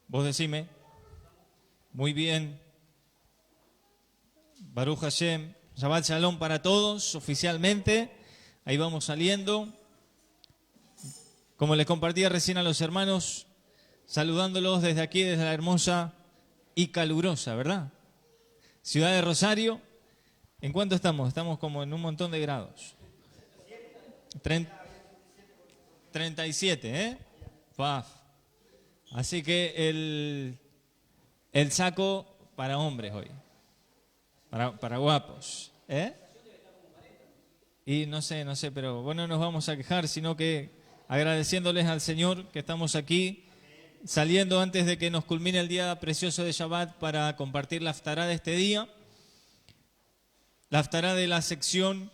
Vos decime. Muy bien. Baruch Hashem. Shabbat Shalom para todos, oficialmente. Ahí vamos saliendo. Como les compartía recién a los hermanos, saludándolos desde aquí, desde la hermosa y calurosa, ¿verdad? Ciudad de Rosario. ¿En cuánto estamos? Estamos como en un montón de grados. 37, ¿eh? Paf. Así que el saco para hombres hoy. Para guapos. ¿Eh? Y no sé, pero bueno, no nos vamos a quejar, sino que agradeciéndoles al Señor que estamos aquí, saliendo antes de que nos culmine el día precioso de Shabbat para compartir la haftará de este día. La haftará de la sección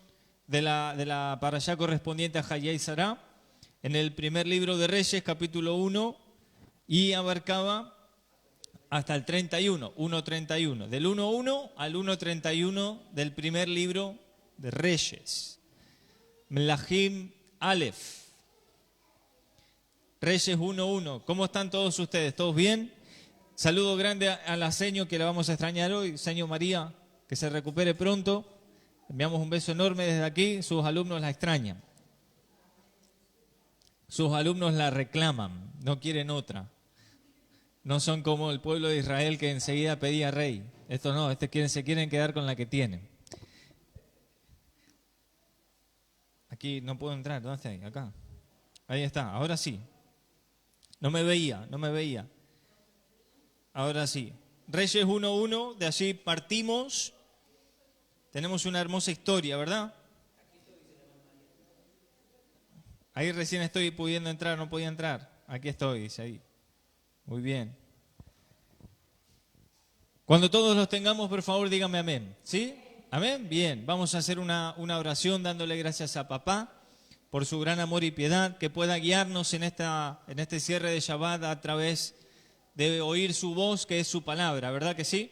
de la parashá correspondiente a Hayei Sará, en el primer libro de Reyes, capítulo 1, y abarcaba hasta el 31, 1.31, del 1.1 al 1.31 del primer libro de Reyes. Melahim Aleph. Reyes 1.1. ¿Cómo están todos ustedes? ¿Todos bien? Saludo grande a la seño que la vamos a extrañar hoy, seño María, que se recupere pronto. Enviamos un beso enorme desde aquí. Sus alumnos la extrañan. Sus alumnos la reclaman, no quieren otra. No son como el pueblo de Israel que enseguida pedía rey. Estos no, se quieren quedar con la que tienen. Aquí no puedo entrar, ¿dónde está ahí? Acá. Ahí está, ahora sí. No me veía. Ahora sí. Reyes 1.1, de allí partimos. Tenemos una hermosa historia, ¿verdad? Ahí recién estoy pudiendo entrar, no podía entrar. Aquí estoy, dice ahí. Muy bien. Cuando todos los tengamos, por favor, díganme amén. ¿Sí? ¿Amén? Bien. Vamos a hacer una oración dándole gracias a papá por su gran amor y piedad, que pueda guiarnos en este cierre de Shabbat a través de oír su voz, que es su palabra, ¿verdad que sí?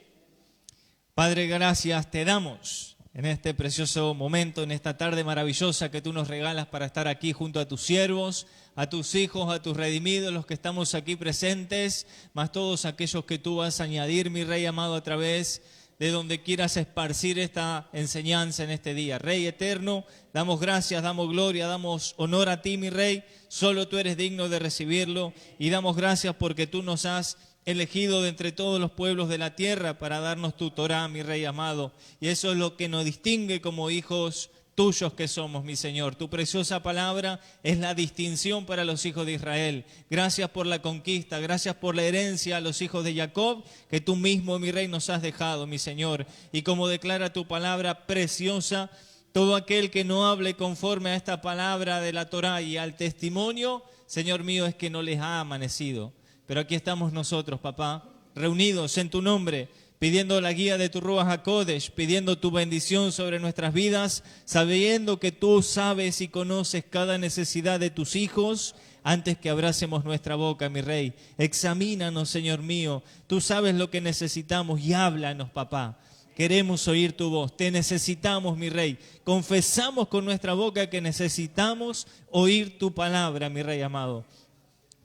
Padre, gracias te damos en este precioso momento, en esta tarde maravillosa que tú nos regalas para estar aquí junto a tus siervos, a tus hijos, a tus redimidos, los que estamos aquí presentes, más todos aquellos que tú vas a añadir, mi Rey amado, a través de donde quieras esparcir esta enseñanza en este día. Rey eterno, damos gracias, damos gloria, damos honor a ti, mi Rey. Solo tú eres digno de recibirlo y damos gracias porque tú nos has elegido de entre todos los pueblos de la tierra para darnos tu Torá, mi Rey amado. Y eso es lo que nos distingue como hijos tuyos que somos, mi Señor. Tu preciosa palabra es la distinción para los hijos de Israel. Gracias por la conquista, gracias por la herencia a los hijos de Jacob que tú mismo, mi Rey, nos has dejado, mi Señor. Y como declara tu palabra preciosa, todo aquel que no hable conforme a esta palabra de la Torá y al testimonio, Señor mío, es que no les ha amanecido. Pero aquí estamos nosotros, papá, reunidos en tu nombre, pidiendo la guía de tu Ruach HaKodesh, pidiendo tu bendición sobre nuestras vidas, sabiendo que tú sabes y conoces cada necesidad de tus hijos antes que abracemos nuestra boca, mi Rey. Examínanos, Señor mío, tú sabes lo que necesitamos y háblanos, papá. Queremos oír tu voz, te necesitamos, mi Rey. Confesamos con nuestra boca que necesitamos oír tu palabra, mi Rey amado.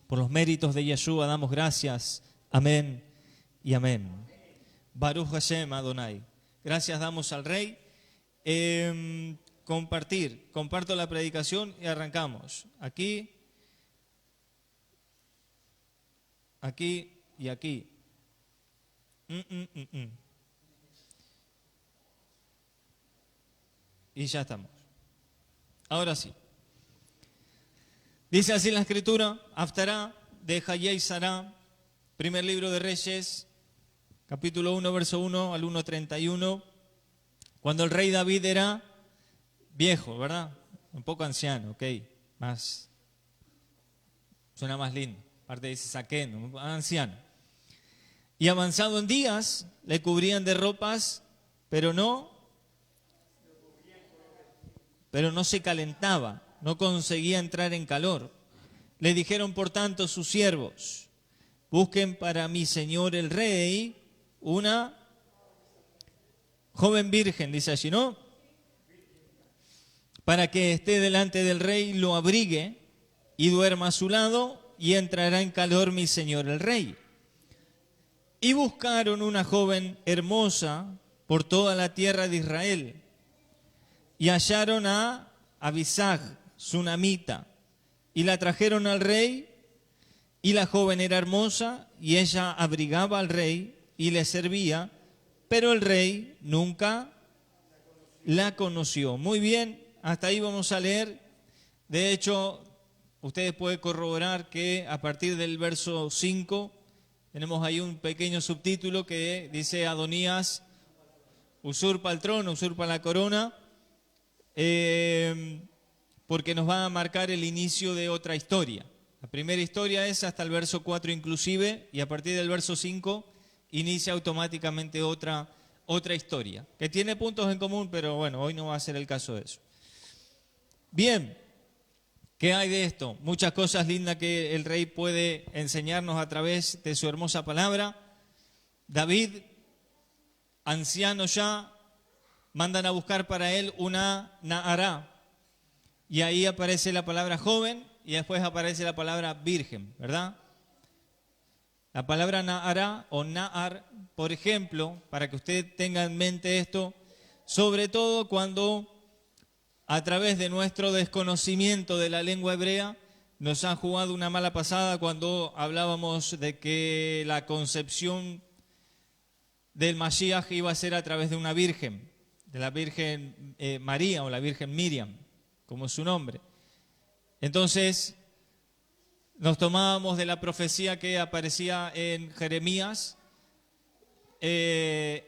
Por los méritos de Yeshua damos gracias. Amén y amén. Baruch Hashem Adonai. Gracias damos al Rey. Comparto la predicación y arrancamos. Aquí y aquí. Y ya estamos. Ahora sí. Dice así la escritura, haftará de Hayei Sará, primer libro de Reyes, capítulo 1, verso 1 al 1.31, cuando el rey David era viejo, ¿verdad? Un poco anciano, ok, suena más lindo, aparte dice saqueno, anciano. Y avanzado en días, le cubrían de ropas, pero no se calentaba. No conseguía entrar en calor. Le dijeron, por tanto, sus siervos, busquen para mi señor el rey una joven virgen, dice allí, ¿no? Para que esté delante del rey, lo abrigue y duerma a su lado y entrará en calor mi señor el rey. Y buscaron una joven hermosa por toda la tierra de Israel. Y hallaron a Abisag, sunamita, y la trajeron al rey. Y la joven era hermosa, y ella abrigaba al rey y le servía, pero el rey nunca la conoció. Muy bien, hasta ahí vamos a leer. De hecho, ustedes pueden corroborar que a partir del verso 5 tenemos ahí un pequeño subtítulo que dice: Adonías usurpa el trono, usurpa la corona, porque nos va a marcar el inicio de otra historia. La primera historia es hasta el verso 4 inclusive, y a partir del verso 5 inicia automáticamente otra historia, que tiene puntos en común, pero bueno, hoy no va a ser el caso de eso. Bien, ¿qué hay de esto? Muchas cosas lindas que el rey puede enseñarnos a través de su hermosa palabra. David, anciano ya, mandan a buscar para él una Naará, y ahí aparece la palabra joven, y después aparece la palabra virgen, ¿verdad? La palabra Naará o Naar, por ejemplo, para que usted tenga en mente esto, sobre todo cuando a través de nuestro desconocimiento de la lengua hebrea nos han jugado una mala pasada cuando hablábamos de que la concepción del Mashiach iba a ser a través de una virgen, de la Virgen María o la Virgen Miriam, como es su nombre. Entonces, nos tomábamos de la profecía que aparecía en Jeremías, y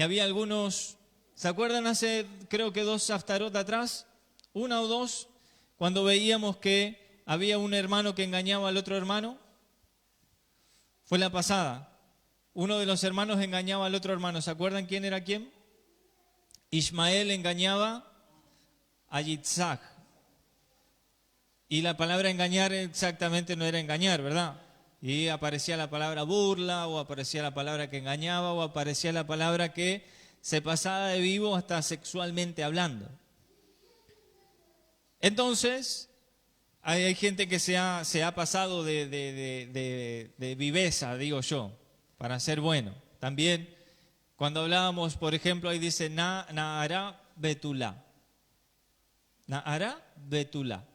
había algunos, ¿se acuerdan hace creo que 2 Haftarot atrás? 1 o 2, cuando veíamos que había un hermano que engañaba al otro hermano. Fue la pasada. Uno de los hermanos engañaba al otro hermano. ¿Se acuerdan quién era quién? Ismael engañaba a Yitzhak. Y la palabra engañar exactamente no era engañar, ¿verdad? Y aparecía la palabra burla, o aparecía la palabra que engañaba, o aparecía la palabra que se pasaba de vivo hasta sexualmente hablando. Entonces, hay gente que se ha pasado de viveza, digo yo, para ser bueno. También, cuando hablábamos, por ejemplo, ahí dice Naará Betulá. Naará Betulá.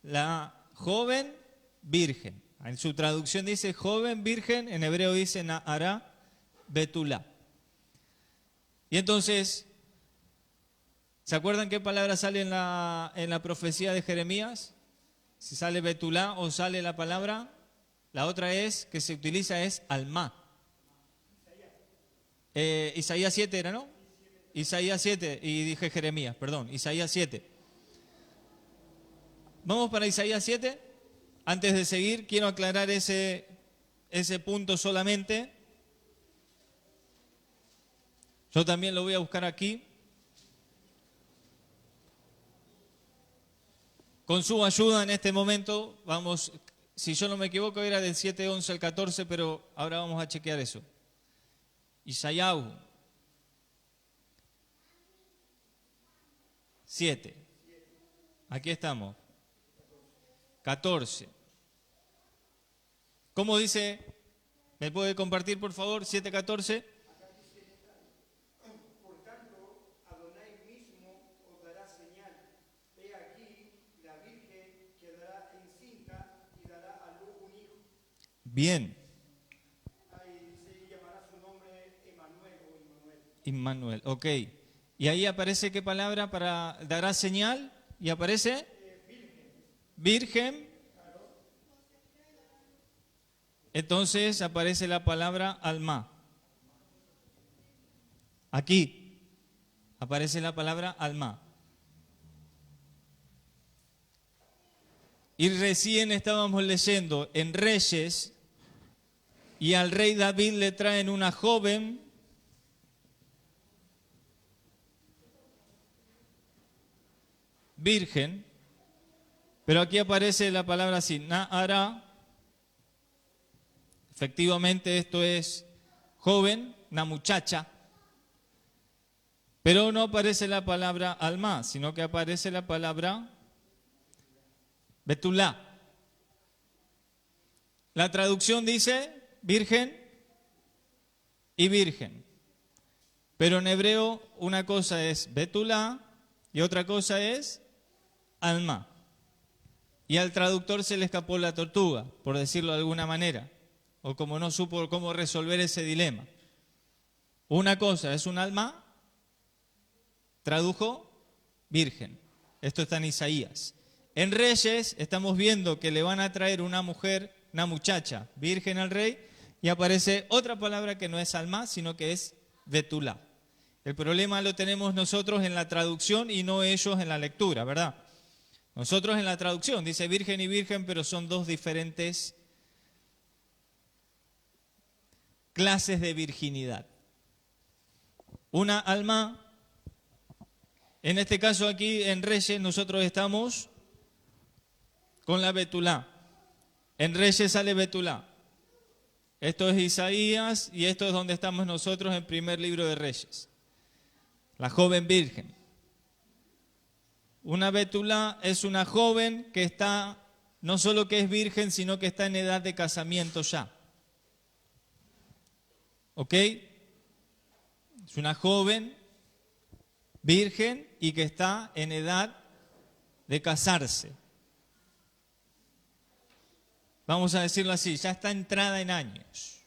La joven virgen. En su traducción dice joven virgen, en hebreo dice Naará Betulá. Y entonces, ¿se acuerdan qué palabra sale en la profecía de Jeremías? Si sale Betulá o sale la palabra, la otra es que se utiliza es alma. Isaías 7 era, ¿no? Isaías 7, y dije Jeremías, perdón, Isaías 7. Vamos para Isaías 7. Antes de seguir, quiero aclarar ese punto solamente. Yo también lo voy a buscar aquí. Con su ayuda en este momento, vamos, si yo no me equivoco, era del 7:11 al 14, pero ahora vamos a chequear eso. Isaías 7. Aquí estamos. 14. ¿Cómo dice? ¿Me puede compartir, por favor? 7:14. Por tanto, Adonai mismo os dará señal. He aquí, la Virgen quedará encinta y dará a luz un hijo. Bien. Ahí se llamará su nombre Emmanuel o Immanuel. Immanuel, ok. Y ahí aparece qué palabra para dará señal, y aparece virgen. Entonces aparece la palabra alma. Aquí aparece la palabra alma. Y recién estábamos leyendo en Reyes, y al rey David le traen una joven virgen, pero aquí aparece la palabra así, Naará. Efectivamente esto es joven, una muchacha, pero no aparece la palabra alma, sino que aparece la palabra Betulá. La traducción dice virgen y virgen. Pero en hebreo una cosa es betulá y otra cosa es alma. Y al traductor se le escapó la tortuga, por decirlo de alguna manera, o como no supo cómo resolver ese dilema. Una cosa es un alma, tradujo virgen. Esto está en Isaías. En Reyes estamos viendo que le van a traer una mujer, una muchacha virgen al rey, y aparece otra palabra que no es alma, sino que es betulá. El problema lo tenemos nosotros en la traducción y no ellos en la lectura, ¿verdad? Nosotros en la traducción dice virgen y virgen, pero son dos diferentes clases de virginidad. Una alma, en este caso aquí en Reyes nosotros estamos con la betulá. En Reyes sale betulá. Esto es Isaías y esto es donde estamos nosotros en primer libro de Reyes. La joven virgen. Una betulá es una joven que está, no solo que es virgen, sino que está en edad de casamiento ya. ¿Ok? Es una joven virgen y que está en edad de casarse. Vamos a decirlo así, ya está entrada en años,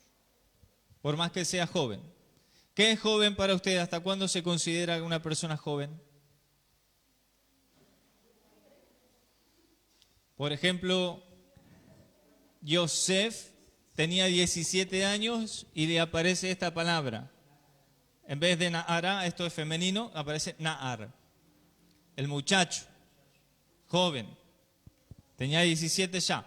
por más que sea joven. ¿Qué es joven para usted? ¿Hasta cuándo se considera una persona joven? Por ejemplo, Yosef tenía 17 años y le aparece esta palabra. En vez de Naara, esto es femenino, aparece Naar. El muchacho, joven, tenía 17 ya.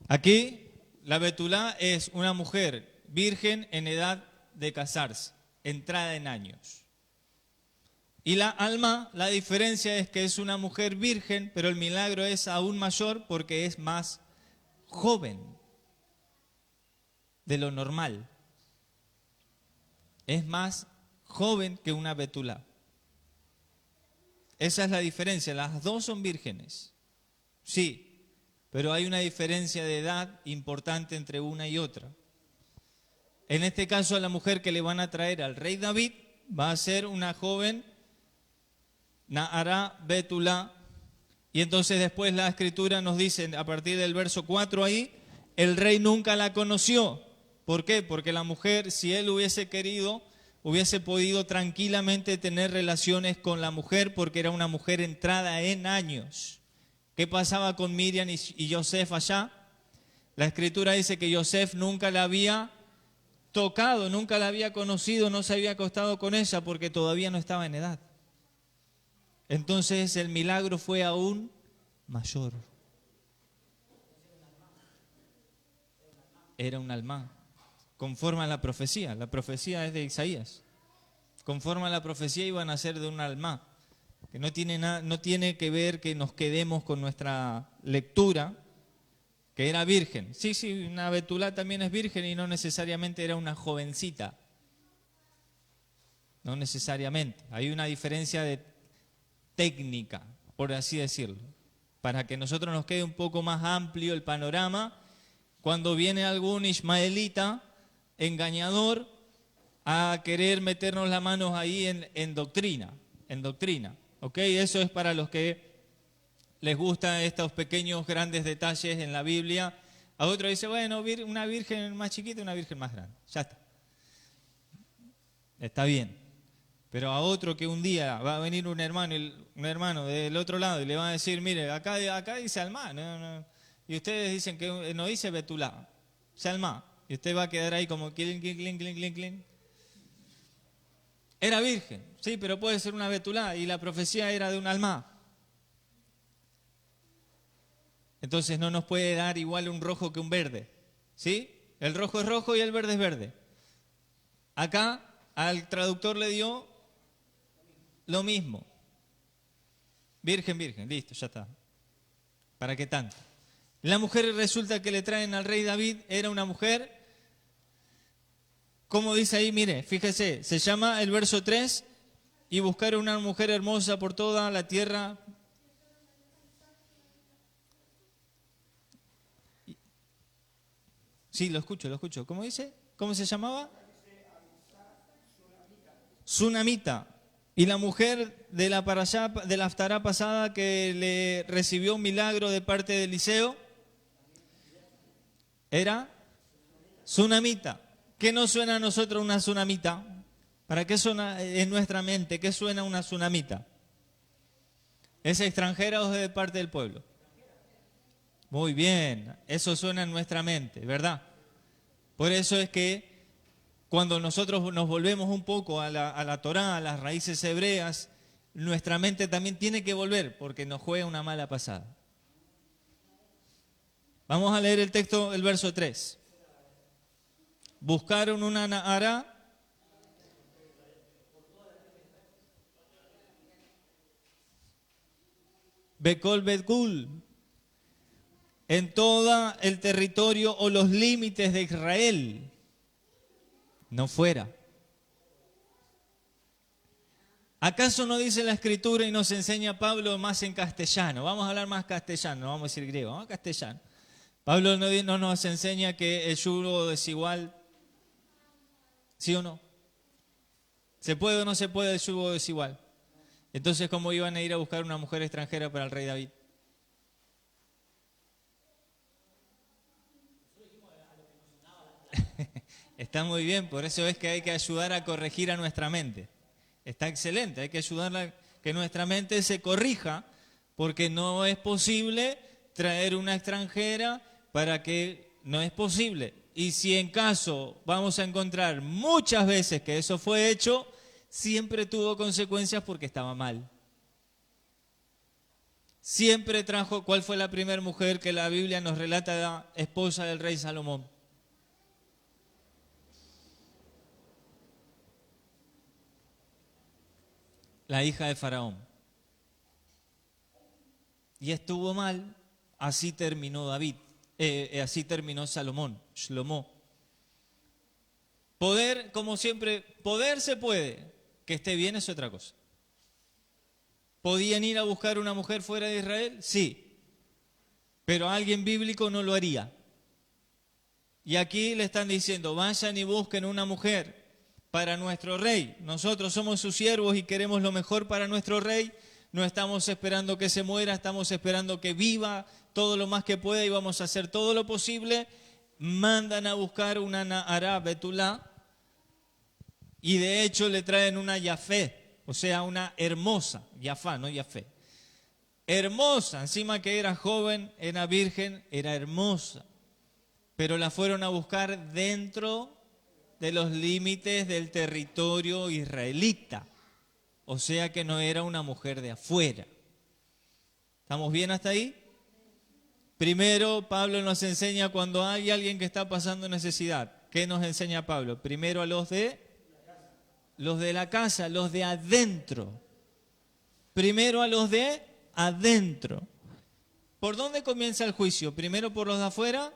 Aquí, la betulá es una mujer virgen en edad de casarse, entrada en años. Y la alma, la diferencia es que es una mujer virgen, pero el milagro es aún mayor porque es más joven de lo normal. Es más joven que una betulá. Esa es la diferencia. Las dos son vírgenes. Sí, pero hay una diferencia de edad importante entre una y otra. En este caso, a la mujer que le van a traer al rey David va a ser una joven Naara betulá. Y entonces después la escritura nos dice, a partir del verso 4 ahí, el rey nunca la conoció. ¿Por qué? Porque la mujer, si él hubiese querido, hubiese podido tranquilamente tener relaciones con la mujer porque era una mujer entrada en años. ¿Qué pasaba con Miriam y Yosef allá? La escritura dice que Yosef nunca la había tocado, nunca la había conocido, no se había acostado con ella porque todavía no estaba en edad. Entonces el milagro fue aún mayor. Era un alma. Conforme a la profecía es de Isaías. Conforme a la profecía iban a ser de un alma. Que no tiene que ver que nos quedemos con nuestra lectura, que era virgen. Sí, una betulá también es virgen y no necesariamente era una jovencita. No necesariamente. Hay una diferencia de técnica, por así decirlo, para que nosotros nos quede un poco más amplio el panorama cuando viene algún ismaelita engañador a querer meternos las manos ahí en doctrina, ¿ok? Eso es para los que les gustan estos pequeños grandes detalles en la Biblia. A otro dice, bueno, una virgen más chiquita y una virgen más grande, ya está. Está bien. Pero a otro que un día va a venir un hermano del otro lado y le va a decir, mire, acá dice alma, no, y ustedes dicen que no dice betulá, dice alma, y usted va a quedar ahí como clink, clink, clink, clink, clink. Era virgen, sí, pero puede ser una betulá y la profecía era de un alma. Entonces no nos puede dar igual un rojo que un verde, ¿sí? El rojo es rojo y el verde es verde. Acá al traductor le dio lo mismo. Virgen, listo, ya está. ¿Para qué tanto? La mujer resulta que le traen al rey David, era una mujer, como dice ahí, mire, fíjese, se llama el verso 3, y buscaron una mujer hermosa por toda la tierra. Sí, lo escucho, lo escucho. ¿Cómo dice? ¿Cómo se llamaba? Sunamita. Y la mujer de la parashá, de la haftará pasada que le recibió un milagro de parte de Eliseo, era Sunamita. ¿Qué nos suena a nosotros una Sunamita? ¿Para qué suena en nuestra mente? ¿Qué suena una Sunamita? ¿Es extranjera o es de parte del pueblo? Muy bien, eso suena en nuestra mente, ¿verdad? Por eso es que cuando nosotros nos volvemos un poco a la Torá, a las raíces hebreas, nuestra mente también tiene que volver porque nos juega una mala pasada. Vamos a leer el texto, el verso 3. Buscaron una Nahara Bekol Betkul en todo el territorio o los límites de Israel, no fuera. ¿Acaso no dice la Escritura y nos enseña Pablo más en castellano? Vamos a hablar más castellano, no vamos a decir griego, vamos a castellano. Pablo no nos enseña que el yugo desigual, ¿sí o no? ¿Se puede o no se puede el yugo desigual? Entonces, ¿cómo iban a ir a buscar una mujer extranjera para el rey David? Está muy bien, por eso es que hay que ayudar a corregir a nuestra mente. Está excelente, hay que ayudarla a que nuestra mente se corrija, porque no es posible traer una extranjera para que no es posible. Y si en caso vamos a encontrar muchas veces que eso fue hecho, siempre tuvo consecuencias porque estaba mal. Siempre trajo, ¿cuál fue la primera mujer que la Biblia nos relata la esposa del rey Salomón? La hija de Faraón. Y estuvo mal, así terminó David, así terminó Salomón, Shlomo. Poder, como siempre, poder se puede, que esté bien es otra cosa. ¿Podían ir a buscar una mujer fuera de Israel? Sí, pero alguien bíblico no lo haría. Y aquí le están diciendo, vayan y busquen una mujer para nuestro rey. Nosotros somos sus siervos y queremos lo mejor para nuestro rey. No estamos esperando que se muera, estamos esperando que viva todo lo más que pueda y vamos a hacer todo lo posible. Mandan a buscar una Nahara Betulá y de hecho le traen una Yafé, o sea, una hermosa, Yafá, no Yafé. Hermosa, encima que era joven, era virgen, era hermosa. Pero la fueron a buscar dentro de los límites del territorio israelita. O sea que no era una mujer de afuera. ¿Estamos bien hasta ahí? Primero, Pablo nos enseña cuando hay alguien que está pasando necesidad. ¿Qué nos enseña Pablo? Primero a los de la casa, los de adentro. Primero a los de adentro. ¿Por dónde comienza el juicio? ¿Primero por los de afuera?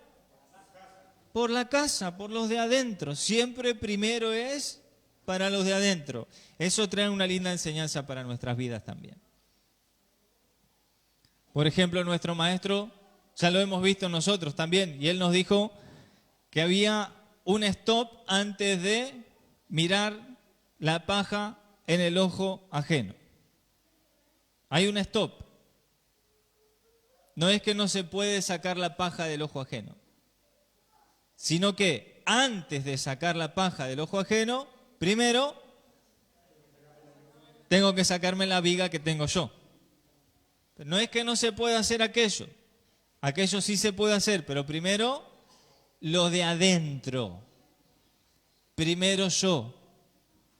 Por la casa, por los de adentro. Siempre primero es para los de adentro. Eso trae una linda enseñanza para nuestras vidas también. Por ejemplo, nuestro maestro, ya lo hemos visto nosotros también, y él nos dijo que había un stop antes de mirar la paja en el ojo ajeno. Hay un stop. No es que no se puede sacar la paja del ojo ajeno, sino que antes de sacar la paja del ojo ajeno, primero tengo que sacarme la viga que tengo yo. No es que no se pueda hacer aquello. Aquello sí se puede hacer, pero primero lo de adentro. Primero yo.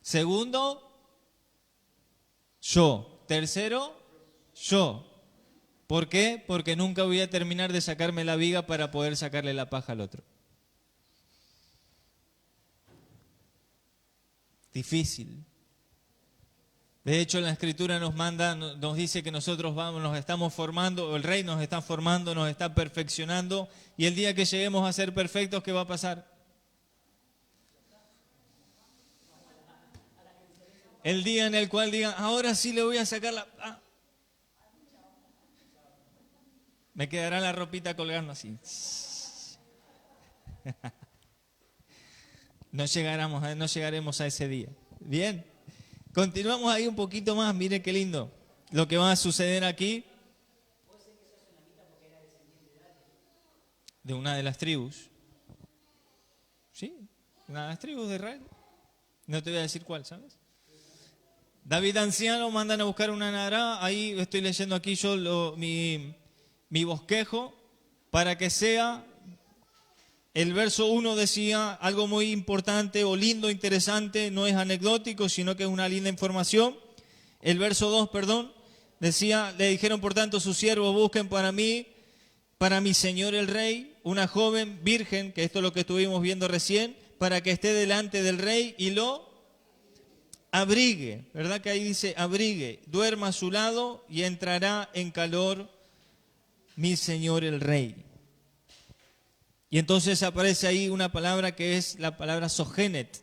Segundo, yo. Tercero, yo. ¿Por qué? Porque nunca voy a terminar de sacarme la viga para poder sacarle la paja al otro. Difícil. De hecho, la Escritura nos dice que nosotros nos estamos formando, el Rey nos está formando, nos está perfeccionando, y el día que lleguemos a ser perfectos, ¿qué va a pasar? El día en el cual digan, ahora sí le voy a sacar la... me quedará la ropita colgando así. No llegaremos a ese día. Bien, continuamos ahí un poquito más, miren qué lindo lo que va a suceder aquí. De una de las tribus. Sí, una de las tribus de Israel. No te voy a decir cuál, ¿sabes? David anciano, mandan a buscar una nará. Ahí estoy leyendo aquí yo mi bosquejo para que sea. El verso 1 decía algo muy importante o lindo, interesante, no es anecdótico, sino que es una linda información. El verso 2, perdón, decía, le dijeron por tanto sus siervos, busquen para mi señor el rey, una joven virgen, que esto es lo que estuvimos viendo recién, para que esté delante del rey y lo abrigue, ¿verdad? Que ahí dice abrigue, duerma a su lado y entrará en calor mi señor el rey. Y entonces aparece ahí una palabra que es la palabra sogenet.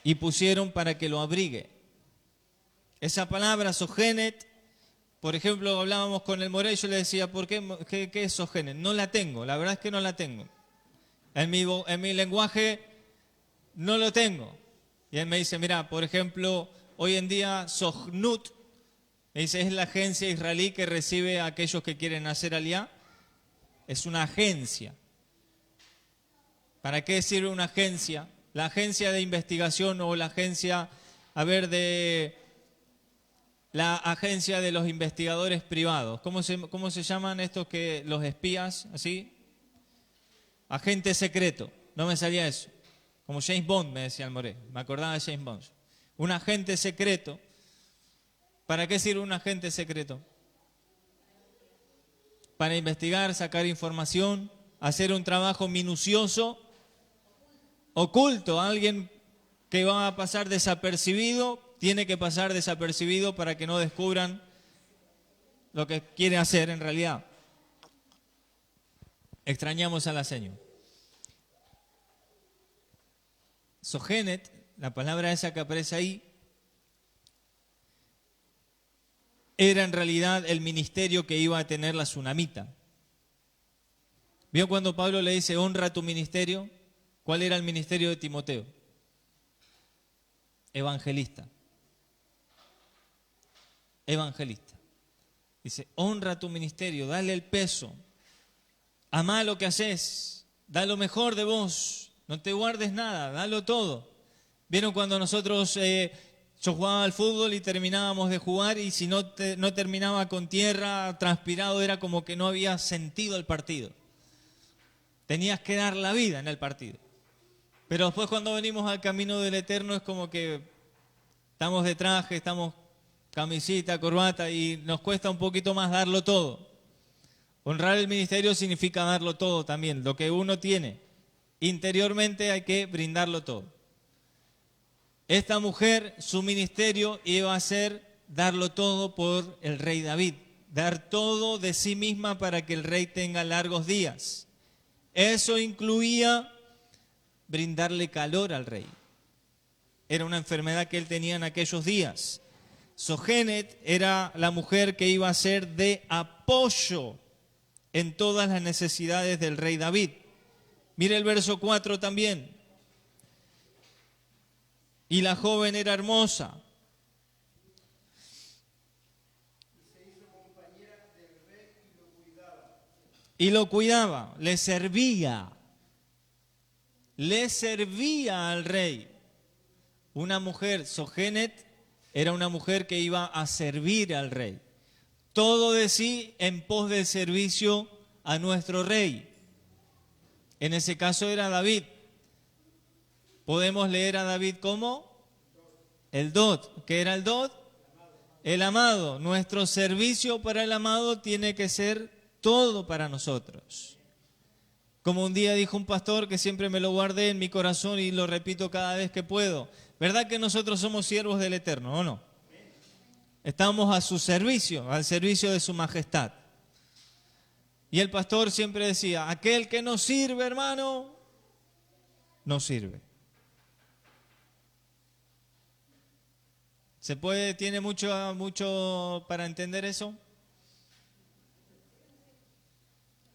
Y pusieron para que lo abrigue. Esa palabra sogenet, por ejemplo, hablábamos con el Morey, yo le decía, ¿por qué es sogenet? No la tengo, la verdad es que no la tengo. En mi lenguaje no lo tengo. Y él me dice, mira, por ejemplo, hoy en día Sohnut, me dice, es la agencia israelí que recibe a aquellos que quieren hacer aliyá. Es una agencia. ¿Para qué sirve una agencia? La agencia de investigación o la agencia, la agencia de los investigadores privados. ¿Cómo se llaman estos que los espías, así? Agente secreto. No me salía eso. Como James Bond, me decía el Moré. Me acordaba de James Bond. Un agente secreto. ¿Para qué sirve un agente secreto? Para investigar, sacar información, hacer un trabajo minucioso, oculto. Alguien que va a pasar desapercibido, tiene que pasar desapercibido para que no descubran lo que quiere hacer en realidad. Extrañamos a la señora. Sogenet, la palabra esa que aparece ahí, era en realidad el ministerio que iba a tener la tsunamita. ¿Vio cuando Pablo le dice, honra tu ministerio? ¿Cuál era el ministerio de Timoteo? Evangelista. Evangelista. Dice, honra tu ministerio, dale el peso, amá lo que haces, da lo mejor de vos, no te guardes nada, dalo todo. ¿Vieron cuando nosotros, yo jugaba al fútbol y terminábamos de jugar y si no terminaba con tierra, transpirado, era como que no había sentido el partido? Tenías que dar la vida en el partido. Pero después cuando venimos al camino del Eterno es como que estamos de traje, estamos camisita, corbata y nos cuesta un poquito más darlo todo. Honrar el ministerio significa darlo todo también. Lo que uno tiene interiormente hay que brindarlo todo. Esta mujer, su ministerio iba a ser darlo todo por el rey David. Dar todo de sí misma para que el rey tenga largos días. Eso incluía brindarle calor al rey. Era una enfermedad que él tenía en aquellos días. Sogenet era la mujer que iba a ser de apoyo en todas las necesidades del rey David. Mire el verso 4 también. Y la joven era hermosa. Y lo cuidaba, le servía al rey. Una mujer, Sogenet, era una mujer que iba a servir al rey. Todo de sí en pos del servicio a nuestro rey. En ese caso era David. Podemos leer a David como el Dot. ¿Qué era el Dot? El amado. Nuestro servicio para el amado tiene que ser todo para nosotros. Como un día dijo un pastor que siempre me lo guardé en mi corazón y lo repito cada vez que puedo. ¿Verdad que nosotros somos siervos del Eterno, o no? Estamos a su servicio, al servicio de su majestad. Y el pastor siempre decía, aquel que no sirve, hermano, no sirve. ¿Se puede, tiene mucho para entender eso?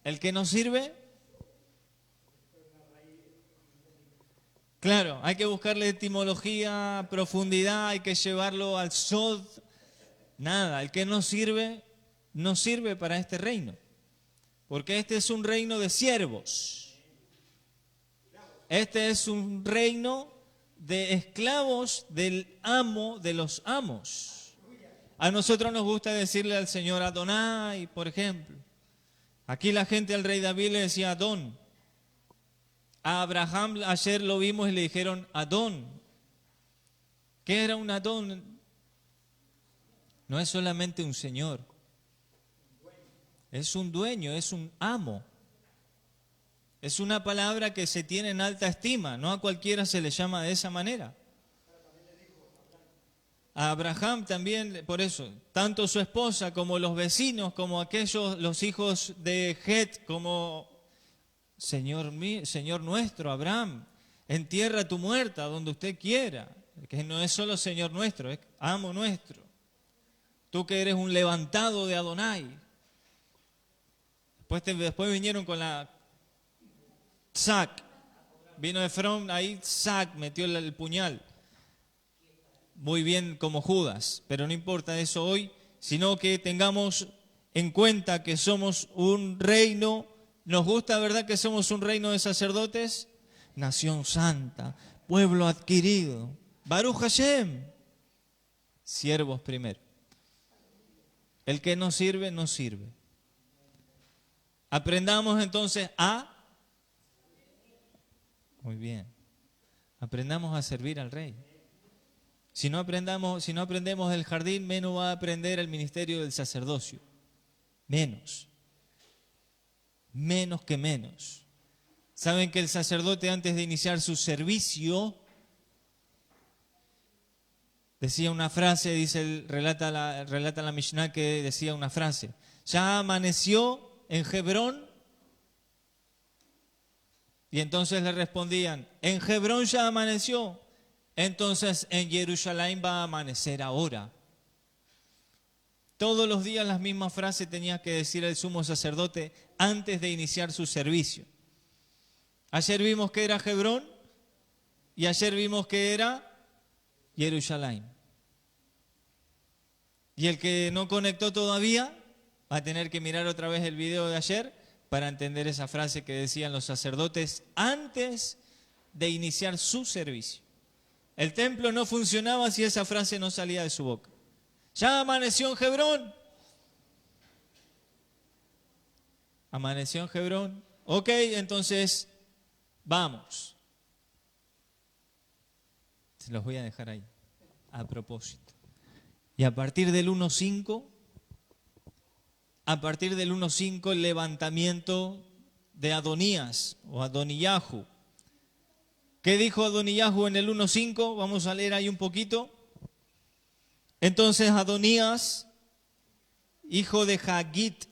El que no sirve, Claro, hay que buscarle etimología, profundidad, hay que llevarlo al sod. Nada, el que no sirve para este reino. Porque este es un reino de siervos. Este es un reino de esclavos del amo de los amos. A nosotros nos gusta decirle al Señor Adonai, por ejemplo. Aquí la gente al rey David le decía Adón. A Abraham ayer lo vimos y le dijeron Adón. ¿Qué era un Adón? No es solamente un señor. Es un dueño, es un amo. Es una palabra que se tiene en alta estima. No a cualquiera se le llama de esa manera. A Abraham también, por eso, tanto su esposa como los vecinos, como aquellos, los hijos de Het, como Señor nuestro, Abraham, entierra tu muerta donde usted quiera. Que no es solo Señor nuestro, es amo nuestro. Tú que eres un levantado de Adonai. Después vinieron con la Tzac. Vino Efrón, ahí Tzac metió el puñal. Muy bien como Judas, pero no importa eso hoy, sino que tengamos en cuenta que somos un reino. ¿Nos gusta, verdad, que somos un reino de sacerdotes? Nación santa, pueblo adquirido. Baruch Hashem. Siervos primero. El que no sirve, no sirve. Aprendamos entonces Muy bien. Aprendamos a servir al Rey. Si no aprendemos del jardín, menos va a aprender el ministerio del sacerdocio. Menos. Menos que menos. Saben que el sacerdote, antes de iniciar su servicio, decía una frase, relata la Mishnah que decía una frase. Ya amaneció en Hebrón. Y entonces le respondían, en Hebrón ya amaneció. Entonces en Jerusalén va a amanecer ahora. Todos los días las mismas frases tenía que decir el sumo sacerdote antes de iniciar su servicio. Ayer vimos que era Hebrón y ayer vimos que era Jerusalén. Y el que no conectó todavía va a tener que mirar otra vez el video de ayer para entender esa frase que decían los sacerdotes antes de iniciar su servicio. El templo no funcionaba si esa frase no salía de su boca. ¿Ya amaneció en Hebrón? ¿Amaneció en Hebrón? Ok, entonces vamos. Se los voy a dejar ahí, a propósito. Y a partir del 1.5, el levantamiento de Adonías o Adoniyahu. ¿Qué dijo Adoniyahu en el 1.5? Vamos a leer ahí un poquito. Entonces Adonías, hijo de Hagit.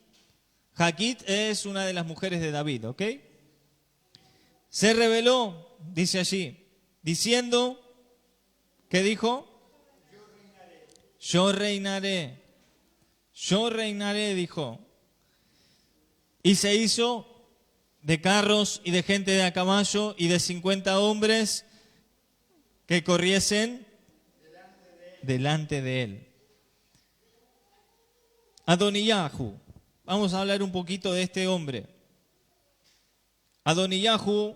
Hagit es una de las mujeres de David, ¿ok? Se rebeló, dice allí, diciendo, ¿qué dijo? Yo reinaré, dijo. Y se hizo de carros y de gente de a caballo y de 50 hombres que corriesen delante de él. Adoniyahu. Vamos a hablar un poquito de este hombre. Adoniyahu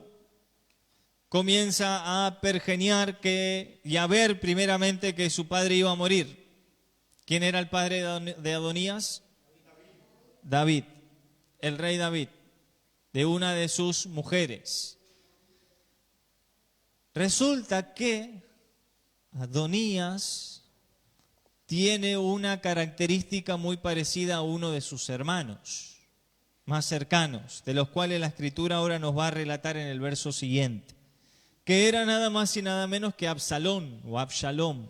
comienza a pergeñar y a ver primeramente que su padre iba a morir. ¿Quién era el padre de Adonías? David, el rey David, de una de sus mujeres. Resulta que Adonías tiene una característica muy parecida a uno de sus hermanos más cercanos, de los cuales la Escritura ahora nos va a relatar en el verso siguiente, que era nada más y nada menos que Absalón o Absalom,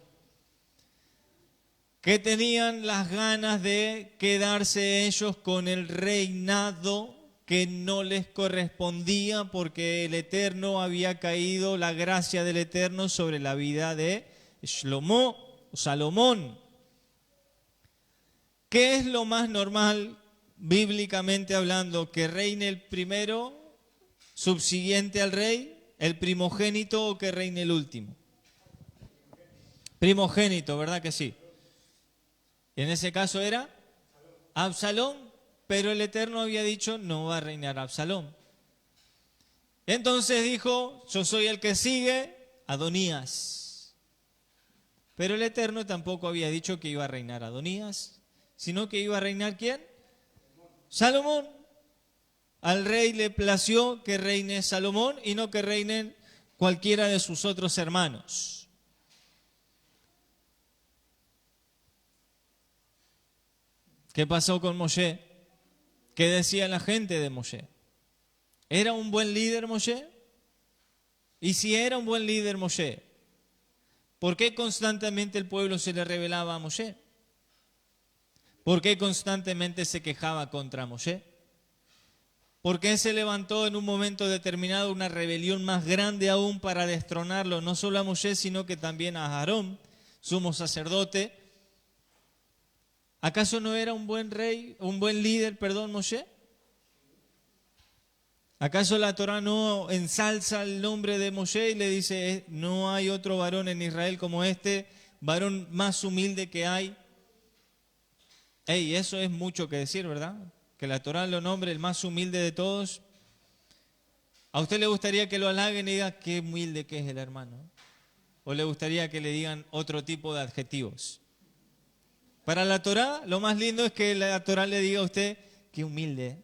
que tenían las ganas de quedarse ellos con el reinado que no les correspondía porque el Eterno había caído, la gracia del Eterno sobre la vida de Salomón. ¿Qué es lo más normal, bíblicamente hablando, que reine el primero, subsiguiente al rey? ¿El primogénito o que reine el último? Primogénito, ¿verdad que sí? Y en ese caso era Absalón, pero el Eterno había dicho, no va a reinar Absalón. Entonces dijo, yo soy el que sigue, Adonías. Pero el Eterno tampoco había dicho que iba a reinar Adonías, sino que iba a reinar ¿quién? Salomón. Al rey le plació que reine Salomón y no que reinen cualquiera de sus otros hermanos. ¿Qué pasó con Moshe? ¿Qué decía la gente de Moshe? ¿Era un buen líder Moshe? Y si era un buen líder Moshe, ¿por qué constantemente el pueblo se le rebelaba a Moshe? ¿Por qué constantemente se quejaba contra Moshe? ¿Por qué se levantó en un momento determinado una rebelión más grande aún para destronarlo, no solo a Moshe, sino que también a Aarón, sumo sacerdote? ¿Acaso no era un buen rey, un buen líder, Moshe? ¿Acaso la Torá no ensalza el nombre de Moshe y le dice, no hay otro varón en Israel como este, varón más humilde que hay? Eso es mucho que decir, ¿verdad? Que la Torá lo nombre el más humilde de todos. ¿A usted le gustaría que lo halaguen y diga qué humilde que es el hermano? ¿O le gustaría que le digan otro tipo de adjetivos? Para la Torá, lo más lindo es que la Torá le diga a usted qué humilde,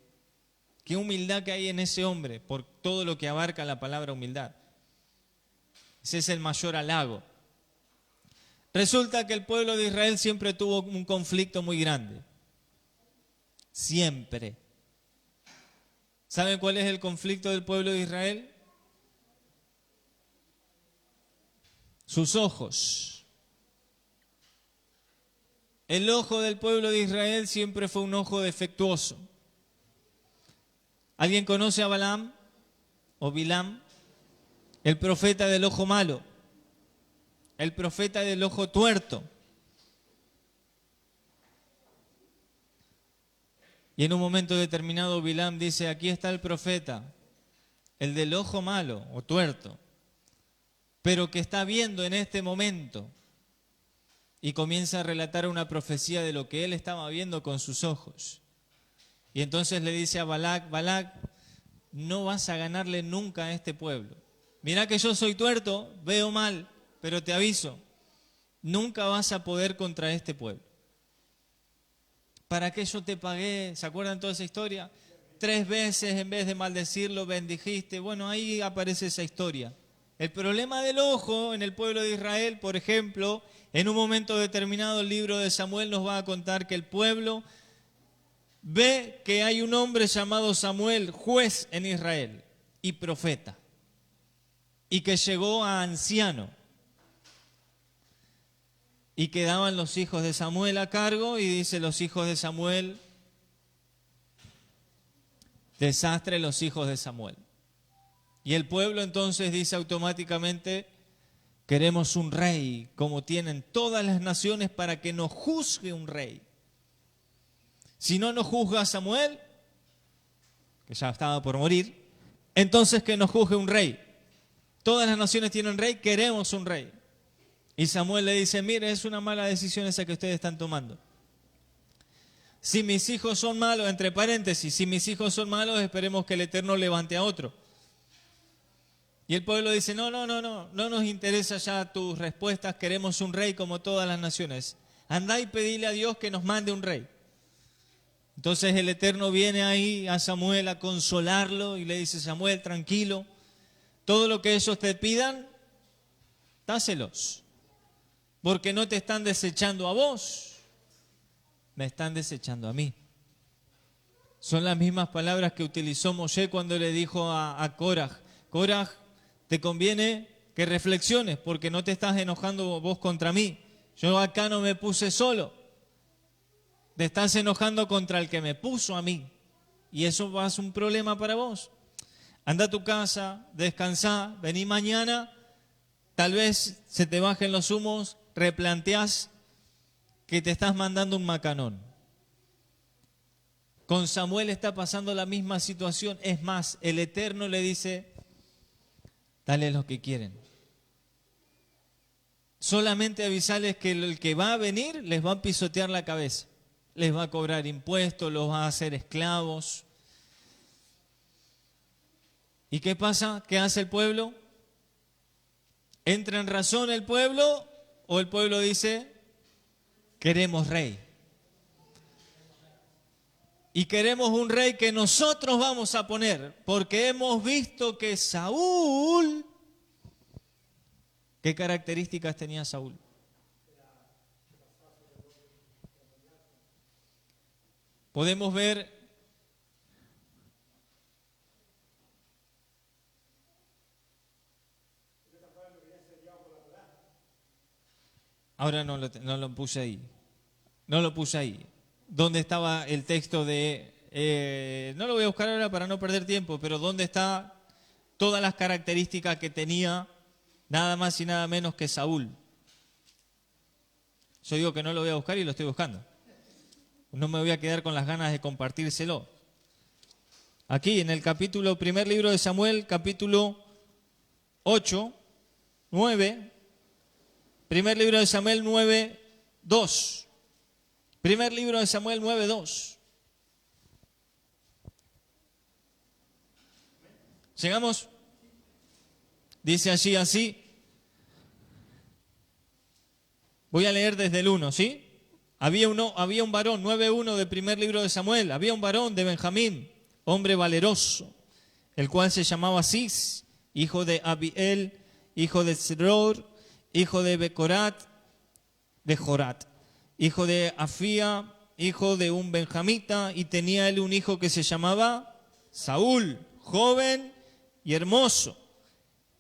qué humildad que hay en ese hombre, por todo lo que abarca la palabra humildad. Ese es el mayor halago. Resulta que el pueblo de Israel siempre tuvo un conflicto muy grande. Siempre. ¿Saben cuál es el conflicto del pueblo de Israel? Sus ojos. El ojo del pueblo de Israel siempre fue un ojo defectuoso. ¿Alguien conoce a Balaam o Bilam? El profeta del ojo malo, el profeta del ojo tuerto. Y en un momento determinado Bilam dice, aquí está el profeta, el del ojo malo o tuerto, pero que está viendo en este momento. Y comienza a relatar una profecía de lo que él estaba viendo con sus ojos. Y entonces le dice a Balac, Balac, no vas a ganarle nunca a este pueblo. Mirá que yo soy tuerto, veo mal, pero te aviso, nunca vas a poder contra este pueblo. ¿Para qué yo te pagué? ¿Se acuerdan toda esa historia? 3 veces en vez de maldecirlo, bendijiste. Bueno, ahí aparece esa historia. El problema del ojo en el pueblo de Israel, por ejemplo, en un momento determinado el libro de Samuel nos va a contar que el pueblo ve que hay un hombre llamado Samuel, juez en Israel y profeta, y que llegó a anciano. Y quedaban los hijos de Samuel a cargo, y dice los hijos de Samuel, desastre los hijos de Samuel. Y el pueblo entonces dice automáticamente, queremos un rey, como tienen todas las naciones, para que nos juzgue un rey. Si no nos juzga Samuel, que ya estaba por morir, entonces que nos juzgue un rey. Todas las naciones tienen rey, queremos un rey. Y Samuel le dice, mire, es una mala decisión esa que ustedes están tomando. Si mis hijos son malos, entre paréntesis, si mis hijos son malos, esperemos que el Eterno levante a otro. Y el pueblo dice, no nos interesa ya tus respuestas, queremos un rey como todas las naciones. Andá y pedile a Dios que nos mande un rey. Entonces el Eterno viene ahí a Samuel a consolarlo y le dice, Samuel, tranquilo, todo lo que ellos te pidan, dáselos. Porque no te están desechando a vos, me están desechando a mí. Son las mismas palabras que utilizó Moshe cuando le dijo a Koraj, Koraj, te conviene que reflexiones porque no te estás enojando vos contra mí. Yo acá no me puse solo. Te estás enojando contra el que me puso a mí. Y eso va a ser un problema para vos. Anda a tu casa, descansá, vení mañana, tal vez se te bajen los humos, replanteás que te estás mandando un macanón. Con Samuel está pasando la misma situación. Es más, el Eterno le dice, dale lo que quieren. Solamente avisarles que el que va a venir les va a pisotear la cabeza. Les va a cobrar impuestos, los va a hacer esclavos. ¿Y qué pasa? ¿Qué hace el pueblo? ¿Entra en razón el pueblo o el pueblo dice, queremos rey? Y queremos un rey que nosotros vamos a poner, porque hemos visto que Saúl... ¿Qué características tenía Saúl? Podemos ver ahora no lo puse ahí. No lo puse ahí. ¿Dónde estaba el texto de... no lo voy a buscar ahora para no perder tiempo, pero ¿dónde está todas las características que tenía nada más y nada menos que Saúl? Yo digo que no lo voy a buscar y lo estoy buscando. No me voy a quedar con las ganas de compartírselo. Aquí en el primer libro de Samuel, capítulo 8, 9, primer libro de Samuel 9, 2. Primer libro de Samuel 9, 2. ¿Llegamos? Dice así. Voy a leer desde el 1, ¿sí? Había un varón, 9:1 del primer libro de Samuel. Había un varón de Benjamín, hombre valeroso, el cual se llamaba Cis, hijo de Abiel, hijo de Zeror, hijo de Becorat, de Jorat, hijo de Afía, hijo de un benjamita, y tenía él un hijo que se llamaba Saúl, joven y hermoso.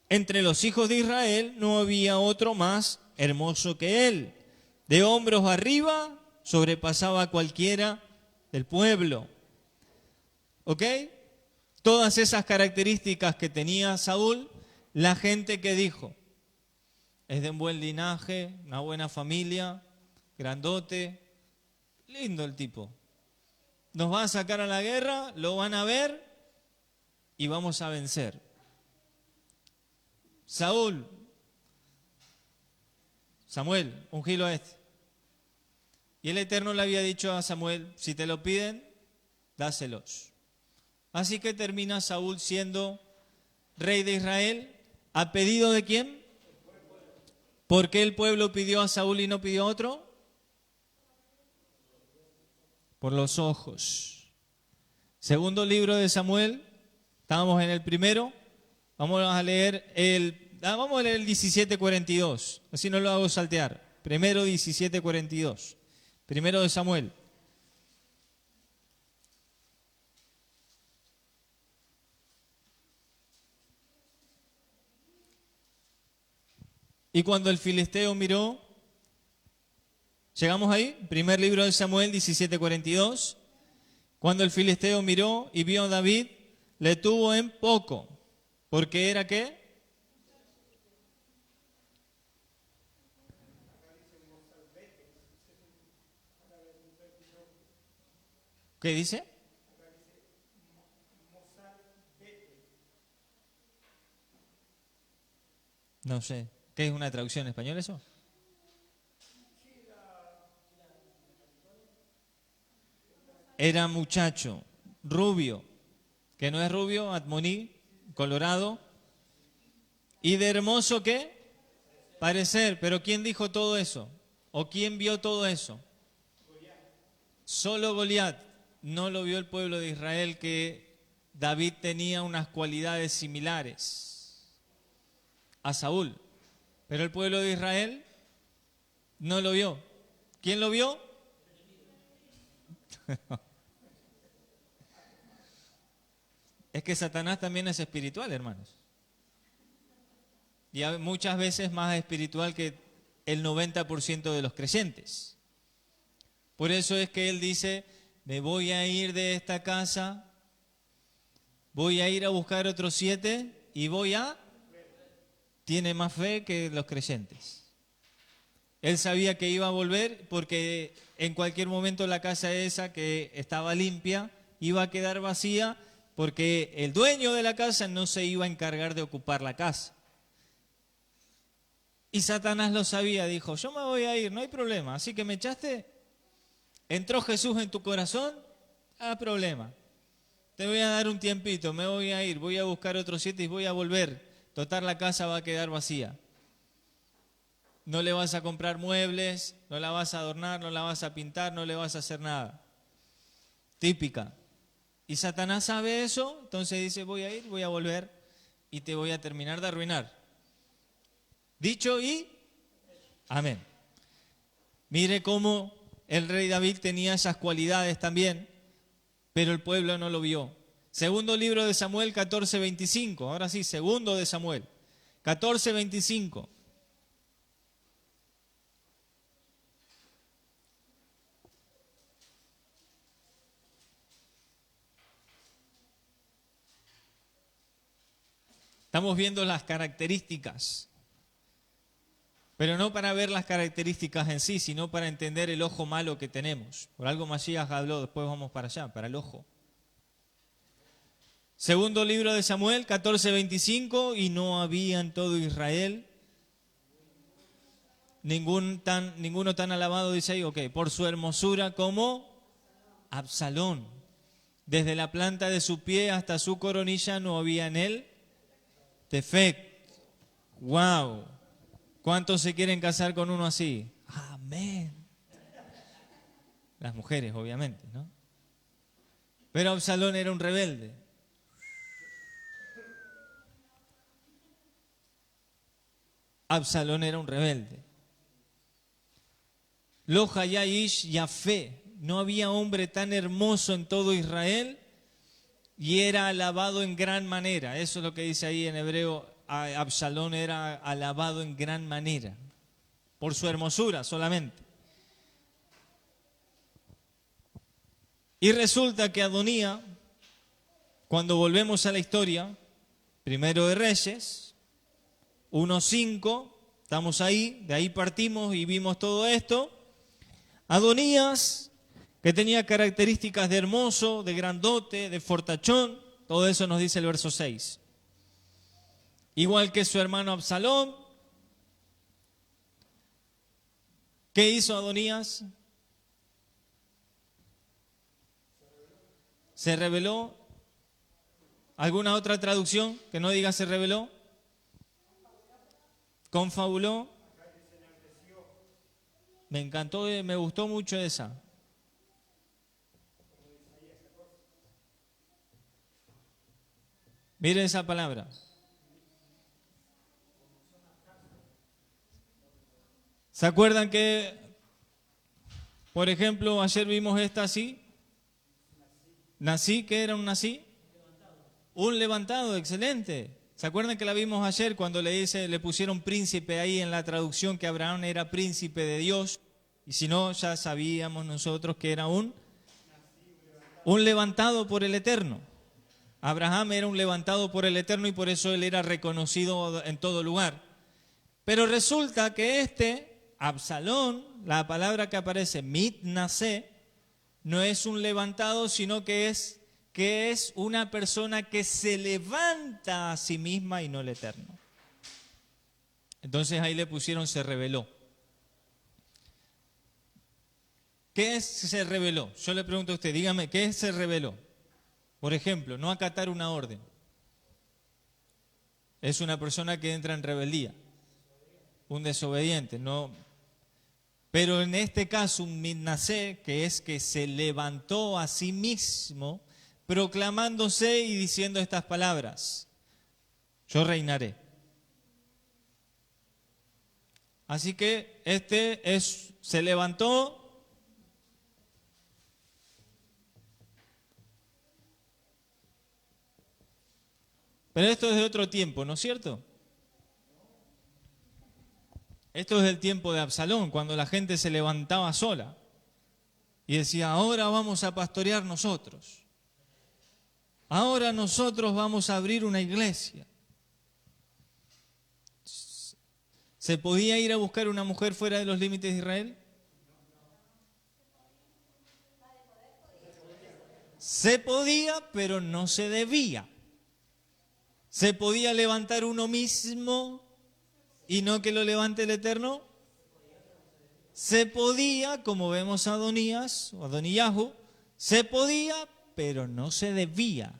Entre los hijos de Israel no había otro más hermoso que él. De hombros arriba sobrepasaba a cualquiera del pueblo. ¿Ok? Todas esas características que tenía Saúl, la gente que dijo, es de un buen linaje, una buena familia, grandote, lindo el tipo. Nos va a sacar a la guerra, lo van a ver y vamos a vencer. Samuel, ungilo a este. Y el Eterno le había dicho a Samuel, si te lo piden, dáselos. Así que termina Saúl siendo rey de Israel. ¿A pedido de quién? ¿Por qué el pueblo pidió a Saúl y no pidió a otro? Por los ojos. Segundo libro de Samuel, estábamos en el primero, vamos a leer el 17:42, así no lo hago saltear. Primero 17:42, primero de Samuel. Y cuando el filisteo miró, ¿llegamos ahí? Primer libro de Samuel 17:42. Cuando el filisteo miró y vio a David, le tuvo en poco. ¿Porque era qué? ¿Qué dice? No sé. ¿Qué es una traducción en español eso? Era muchacho, rubio, que no es rubio, Admoní, colorado, y de hermoso ¿qué? Parecer. Pero ¿quién dijo todo eso? ¿O quién vio todo eso? Solo Goliat. No lo vio el pueblo de Israel, que David tenía unas cualidades similares a Saúl. Pero el pueblo de Israel no lo vio. ¿Quién lo vio? Es que Satanás también es espiritual, hermanos. Y muchas veces más espiritual que el 90% de los creyentes. Por eso es que él dice, me voy a ir de esta casa, voy a ir a buscar otros 7 y tiene más fe que los creyentes. Él sabía que iba a volver porque en cualquier momento la casa esa que estaba limpia iba a quedar vacía porque el dueño de la casa no se iba a encargar de ocupar la casa. Y Satanás lo sabía, dijo, yo me voy a ir, no hay problema. Así que me echaste, entró Jesús en tu corazón, no hay problema. Te voy a dar un tiempito, me voy a ir, voy a buscar otros 7 y voy a volver. Total, la casa va a quedar vacía. No le vas a comprar muebles, no la vas a adornar, no la vas a pintar, no le vas a hacer nada. Típica. Y Satanás sabe eso, entonces dice, voy a ir, voy a volver y te voy a terminar de arruinar. Dicho y amén. Mire cómo el rey David tenía esas cualidades también, pero el pueblo no lo vio. Segundo libro de Samuel 14:25. Ahora sí, segundo de Samuel 14:25. Estamos viendo las características, pero no para ver las características en sí, sino para entender el ojo malo que tenemos. Por algo Masías habló, después vamos para allá, para el ojo. Segundo libro de Samuel 14:25, y no había en todo Israel ninguno tan alabado, dice ahí, ok, por su hermosura como Absalón. Desde la planta de su pie hasta su coronilla no había en él defecto. Wow. ¿Cuántos se quieren casar con uno así? Amén. Las mujeres, obviamente, ¿no? Pero Absalón era un rebelde. Absalón era un rebelde. Lo Hayaish Yafé. No había hombre tan hermoso en todo Israel y era alabado en gran manera. Eso es lo que dice ahí en hebreo. Absalón era alabado en gran manera. Por su hermosura solamente. Y resulta que Adonía, cuando volvemos a la historia, Primero de Reyes, 1:5, estamos ahí, de ahí partimos y vimos todo esto. Adonías, que tenía características de hermoso, de grandote, de fortachón, todo eso nos dice el verso 6. Igual que su hermano Absalón. ¿Qué hizo Adonías? ¿Se rebeló? ¿Alguna otra traducción que no diga se rebeló? ¿Confabuló? Me encantó, me gustó mucho esa. Miren esa palabra. ¿Se acuerdan que, por ejemplo, ayer vimos esta así? Nací, ¿qué era un nací? Un levantado, excelente. ¿Se acuerdan que la vimos ayer cuando le pusieron príncipe ahí en la traducción, que Abraham era príncipe de Dios? Y si no, ya sabíamos nosotros que era un levantado por el Eterno. Abraham era un levantado por el Eterno y por eso él era reconocido en todo lugar. Pero resulta que Absalón, la palabra que aparece, mitnasé, no es un levantado, sino que es una persona que se levanta a sí misma y no el Eterno. Entonces ahí le pusieron se rebeló. ¿Qué es se rebeló? Yo le pregunto a usted, dígame, ¿qué es se rebeló? Por ejemplo, no acatar una orden. Es una persona que entra en rebeldía. Un desobediente, no. Pero en este caso, un mitnasé, que es que se levantó a sí mismo, proclamándose y diciendo estas palabras: yo reinaré. Así que se levantó. Pero esto es de otro tiempo, ¿no es cierto? Esto es del tiempo de Absalón, cuando la gente se levantaba sola y decía, ahora vamos a pastorear nosotros. Ahora nosotros vamos a abrir una iglesia. ¿Se podía ir a buscar una mujer fuera de los límites de Israel? Se podía, pero no se debía. ¿Se podía levantar uno mismo? y no que lo levante el Eterno. Se podía, como vemos a Adonías o Adoniyahu, se podía, pero no se debía.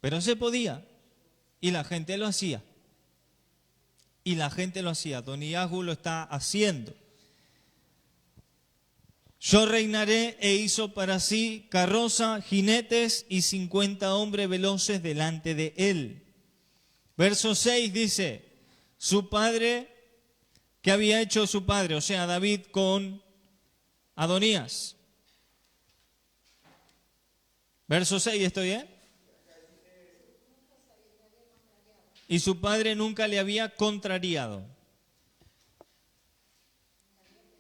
Pero se podía y la gente lo hacía. Y la gente lo hacía. Adoniyahu lo está haciendo. Yo reinaré e hizo para sí carroza, jinetes y 50 hombres veloces delante de él. Verso 6 dice, su padre, ¿qué había hecho su padre? O sea, David con Adonías. Verso 6, ¿estoy bien? Y su padre nunca le había contrariado.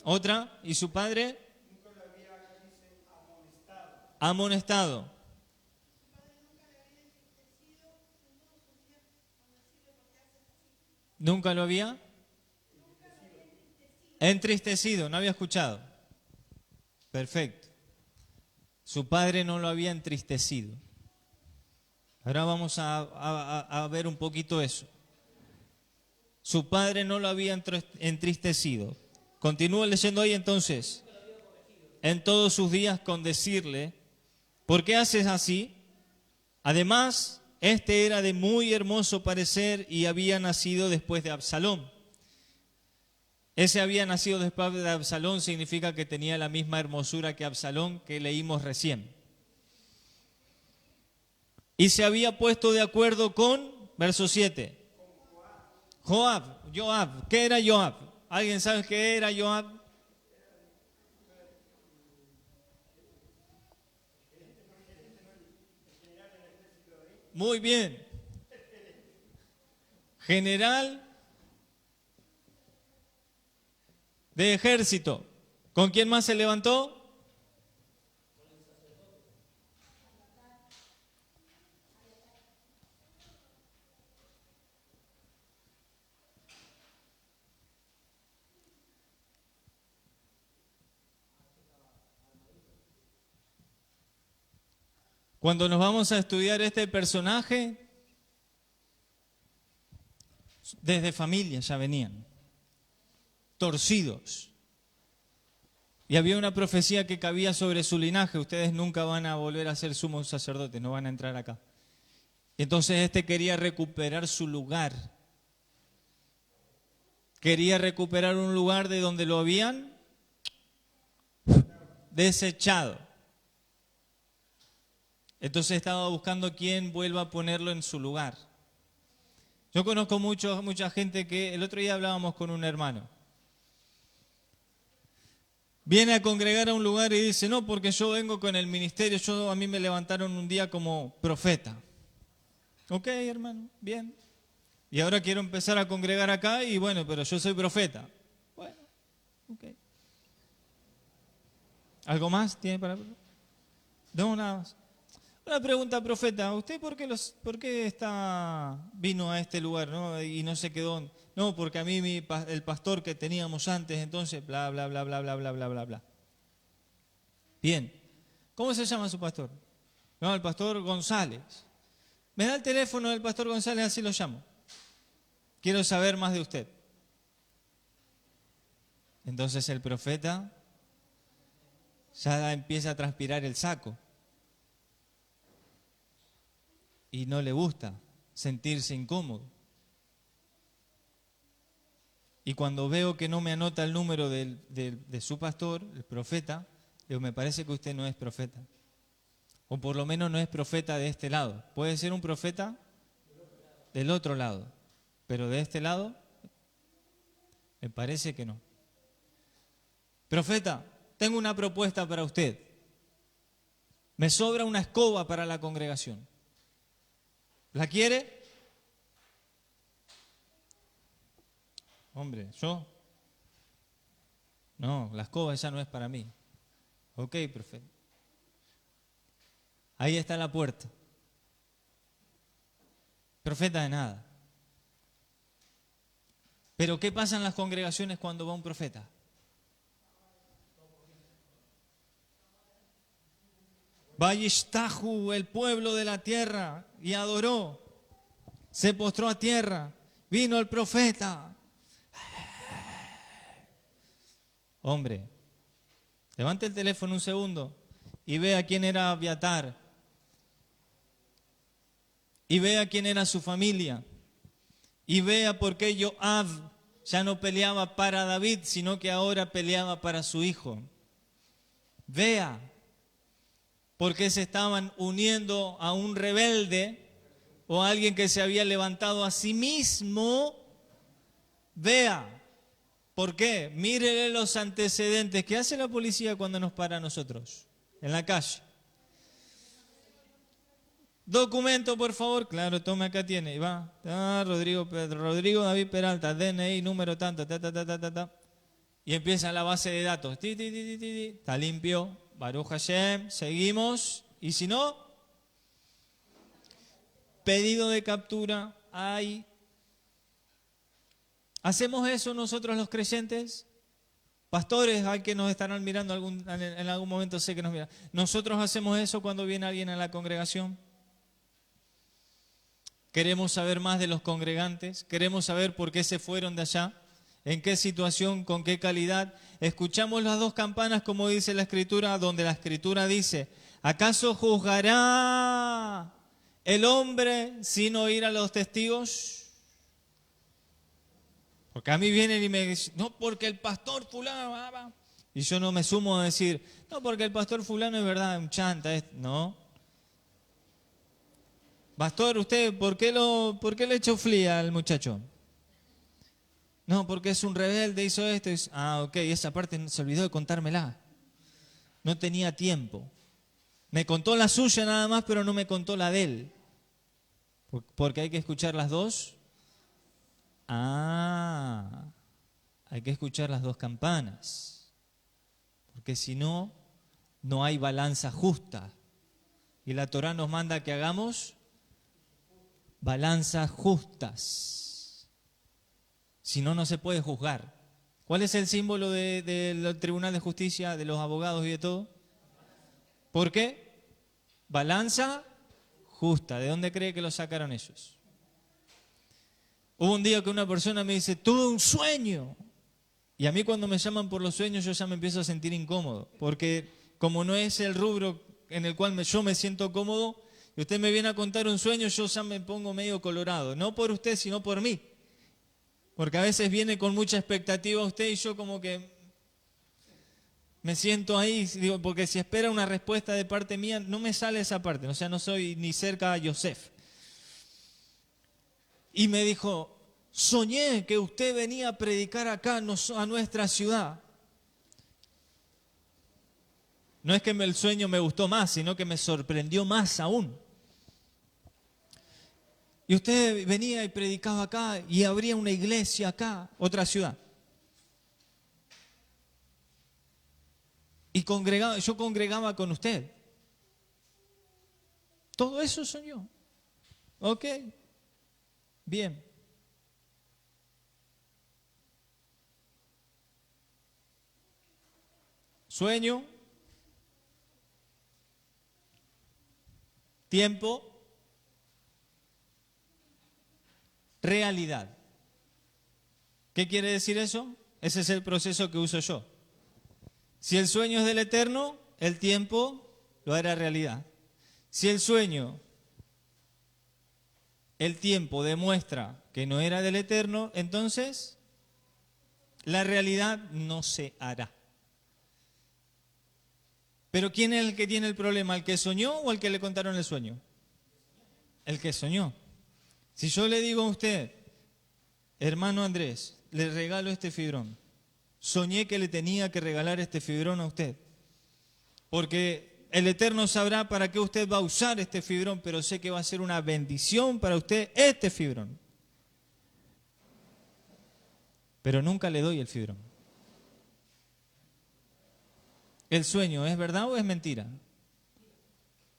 Otra, y su padre amonestado. Nunca lo había entristecido, no había escuchado. Perfecto. Su padre no lo había entristecido. Ahora vamos a ver un poquito eso. Su padre no lo había entristecido. Continúo leyendo ahí entonces. En todos sus días con decirle, ¿por qué haces así? Además, este era de muy hermoso parecer y había nacido después de Absalón. Ese había nacido después de Absalón significa que tenía la misma hermosura que Absalón que leímos recién. Y se había puesto de acuerdo con, verso 7, Joab. ¿Qué era Joab? ¿Alguien sabe qué era Joab? Muy bien. General de ejército. ¿Con quién más se levantó? Cuando nos vamos a estudiar este personaje, desde familia ya venían, torcidos. Y había una profecía que cabía sobre su linaje, ustedes nunca van a volver a ser sumos sacerdotes, no van a entrar acá. Entonces este quería recuperar su lugar. Quería recuperar un lugar de donde lo habían desechado. Entonces estaba buscando quién vuelva a ponerlo en su lugar. Yo conozco mucha gente que, el otro día hablábamos con un hermano. Viene a congregar a un lugar y dice, no, porque yo vengo con el ministerio, a mí me levantaron un día como profeta. Ok, hermano, bien. Y ahora quiero empezar a congregar acá y bueno, pero yo soy profeta. Bueno, ok. ¿Algo más tiene para...? No, nada más. Una pregunta, profeta, ¿usted por qué vino a este lugar, ¿no? Y no se quedó? No, porque a mí el pastor que teníamos antes, entonces, bla, bla, bla, bla, bla, bla, bla, bla, bla. Bien. ¿Cómo se llama su pastor? No, el pastor González. ¿Me da el teléfono del pastor González? Así lo llamo. Quiero saber más de usted. Entonces el profeta ya empieza a transpirar el saco. Y no le gusta sentirse incómodo. Y cuando veo que no me anota el número de su pastor, el profeta, digo, me parece que usted no es profeta. O por lo menos no es profeta de este lado. Puede ser un profeta del otro lado. Pero de este lado, me parece que no. Profeta, tengo una propuesta para usted. Me sobra una escoba para la congregación. ¿La quiere? Hombre, ¿yo? No, la escoba esa no es para mí. Ok, profeta. Ahí está la puerta. Profeta de nada. Pero ¿qué pasa en las congregaciones cuando va un profeta? Vayishtahu, el pueblo de la tierra, y adoró. Se postró a tierra. vino el profeta. Hombre, levante el teléfono un segundo y vea quién era Abiatar. Y vea quién era su familia. Y vea por qué Joab ya no peleaba para David, sino que ahora peleaba para su hijo. Vea por qué se estaban uniendo a un rebelde o a alguien que se había levantado a sí mismo. Vea por qué. Mírele los antecedentes. ¿Qué hace la policía cuando nos para a nosotros en la calle? Documento, por favor. Claro, tome, acá tiene. Y va. Rodrigo David Peralta, DNI, número tanto, Y empieza la base de datos. Está limpio. Baruch Hashem. Seguimos. Y si no, pedido de captura. Hay. ¿Hacemos eso nosotros los creyentes? Pastores, hay que nos estarán mirando en algún momento, sé que nos miran. ¿Nosotros hacemos eso cuando viene alguien a la congregación? Queremos saber más de los congregantes, queremos saber por qué se fueron de allá, en qué situación, con qué calidad. Escuchamos las dos campanas, como dice la Escritura, donde la Escritura dice, ¿acaso juzgará el hombre sin oír a los testigos? Porque a mí vienen y me dicen, no, porque el pastor fulano, y yo no me sumo a decir, no, porque el pastor fulano es verdad, un chanta, no. Pastor, ¿usted por qué le echó flea al muchacho? No, porque es un rebelde, hizo esto. Ok, esa parte se olvidó de contármela. No tenía tiempo. Me contó la suya nada más, pero no me contó la de él. Porque hay que escuchar las dos. Hay que escuchar las dos campanas. Porque si no, no hay balanza justa. Y la Torá nos manda que hagamos balanzas justas. Si no, no se puede juzgar. ¿Cuál es el símbolo del Tribunal de Justicia, de los abogados y de todo? ¿Por qué? Balanza justa. ¿De dónde cree que lo sacaron ellos? Hubo un día que una persona me dice, tuve un sueño. Y a mí cuando me llaman por los sueños yo ya me empiezo a sentir incómodo. Porque como no es el rubro en el cual yo me siento cómodo, y usted me viene a contar un sueño, yo ya me pongo medio colorado. No por usted, sino por mí. Porque a veces viene con mucha expectativa usted y yo como que me siento ahí, digo, porque si espera una respuesta de parte mía, no me sale esa parte. O sea, no soy ni cerca a Yosef. Y me dijo, soñé que usted venía a predicar acá a nuestra ciudad. No es que el sueño me gustó más, sino que me sorprendió más aún. Y usted venía y predicaba acá y habría una iglesia acá, otra ciudad. Y yo congregaba con usted. Todo eso soñó. Ok, bien. Sueño, tiempo, realidad. ¿Qué quiere decir eso? Ese es el proceso que uso yo. Si el sueño es del Eterno, el tiempo lo hará realidad. Si el sueño, el tiempo demuestra que no era del Eterno, entonces la realidad no se hará. Pero ¿quién es el que tiene el problema? ¿El que soñó o el que le contaron el sueño? El que soñó. Si yo le digo a usted, hermano Andrés, le regalo este fibrón. Soñé que le tenía que regalar este fibrón a usted. Porque el Eterno sabrá para qué usted va a usar este fibrón, pero sé que va a ser una bendición para usted este fibrón. Pero nunca le doy el fibrón. ¿El sueño es verdad o es mentira?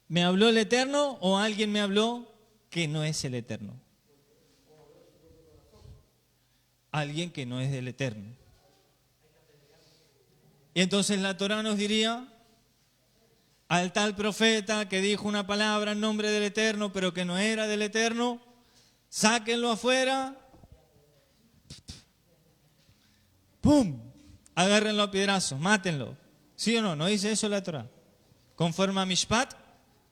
¿Me habló el Eterno o alguien me habló que no es el Eterno? Alguien que no es del Eterno. Y entonces la Torá nos diría, al tal profeta que dijo una palabra en nombre del Eterno, pero que no era del Eterno, sáquenlo afuera ¡pum! Agárrenlo a piedrazos, mátenlo. ¿Sí o no? ¿No dice eso la Torá? Conforme a Mishpat,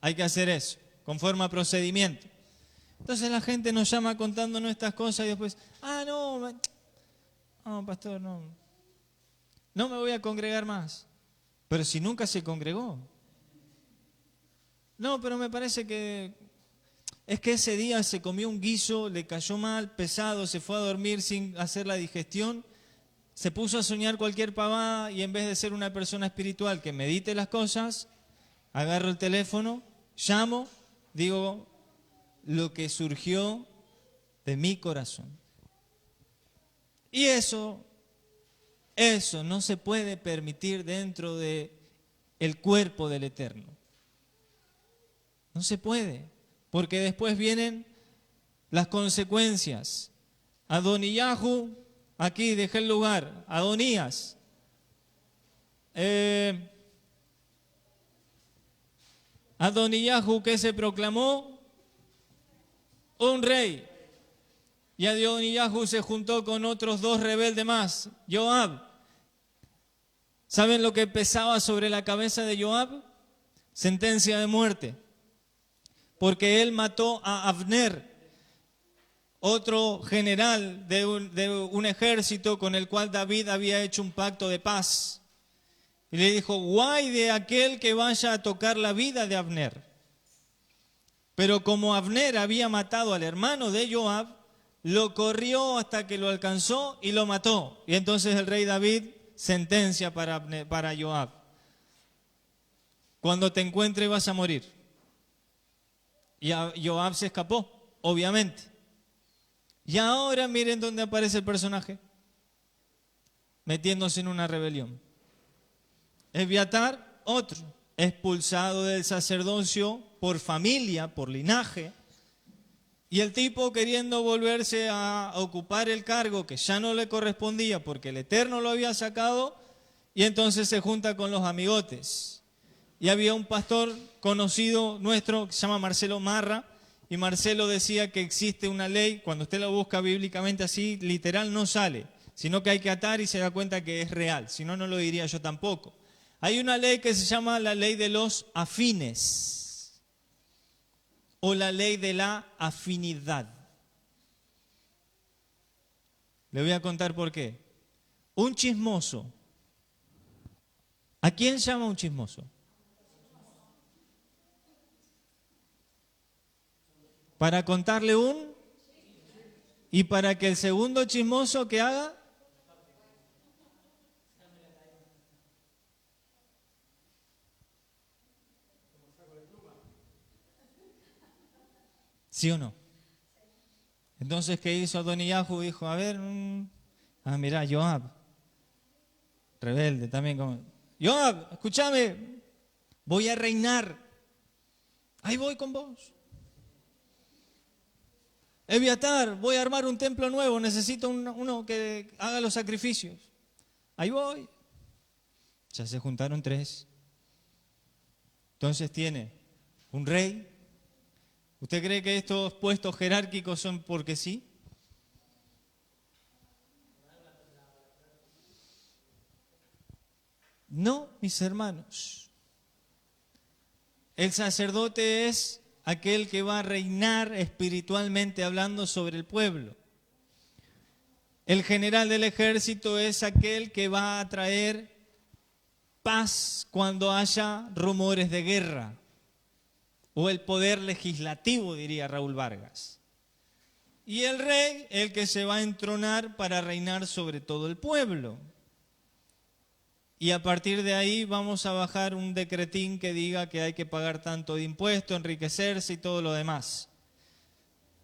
hay que hacer eso, conforme a procedimiento. Entonces la gente nos llama contándonos estas cosas y después, no, pastor, no me voy a congregar más. Pero si nunca se congregó. No, pero me parece que es que ese día se comió un guiso, le cayó mal, pesado, se fue a dormir sin hacer la digestión, se puso a soñar cualquier pavada y en vez de ser una persona espiritual que medite las cosas, agarro el teléfono, llamo, digo lo que surgió de mi corazón. Y eso no se puede permitir dentro de el cuerpo del Eterno. No se puede, porque después vienen las consecuencias. Adoniyahu, aquí dejé el lugar, Adonías. Adoniyahu, que se proclamó un rey. Y Adoniyahu se juntó con otros 2 rebeldes más, Joab. ¿Saben lo que pesaba sobre la cabeza de Joab? Sentencia de muerte. Porque él mató a Abner, otro general de un ejército con el cual David había hecho un pacto de paz. Y le dijo, guay de aquel que vaya a tocar la vida de Abner. Pero como Abner había matado al hermano de Joab, lo corrió hasta que lo alcanzó y lo mató. Y entonces el rey David sentencia para Joab. Cuando te encuentre vas a morir. Y Joab se escapó, obviamente. Y ahora miren dónde aparece el personaje. Metiéndose en una rebelión. Eviatar, otro, expulsado del sacerdocio por familia, por linaje. Y el tipo queriendo volverse a ocupar el cargo que ya no le correspondía porque el Eterno lo había sacado, y entonces se junta con los amigotes. Y había un pastor conocido nuestro que se llama Marcelo Marra, y Marcelo decía que existe una ley, cuando usted la busca bíblicamente así, literal no sale, sino que hay que atar y se da cuenta que es real, si no, no lo diría yo tampoco. Hay una ley que se llama la ley de los afines, o la ley de la afinidad. Le voy a contar por qué. Un chismoso. ¿A quién llama un chismoso? Para contarle y para que el segundo chismoso que haga. ¿Sí o no? Entonces, ¿qué hizo Adoniyahu? Dijo, a ver, mirá, Joab, rebelde también. Joab, escúchame, voy a reinar. Ahí voy con vos. Eviatar, voy a armar un templo nuevo, necesito uno que haga los sacrificios. Ahí voy. Ya se juntaron 3. Entonces tiene un rey. ¿Usted cree que estos puestos jerárquicos son porque sí? No, mis hermanos. El sacerdote es aquel que va a reinar espiritualmente hablando sobre el pueblo. El general del ejército es aquel que va a traer paz cuando haya rumores de guerra. O el poder legislativo, diría Raúl Vargas. Y el rey, el que se va a entronar para reinar sobre todo el pueblo. Y a partir de ahí vamos a bajar un decretín que diga que hay que pagar tanto de impuesto, enriquecerse y todo lo demás.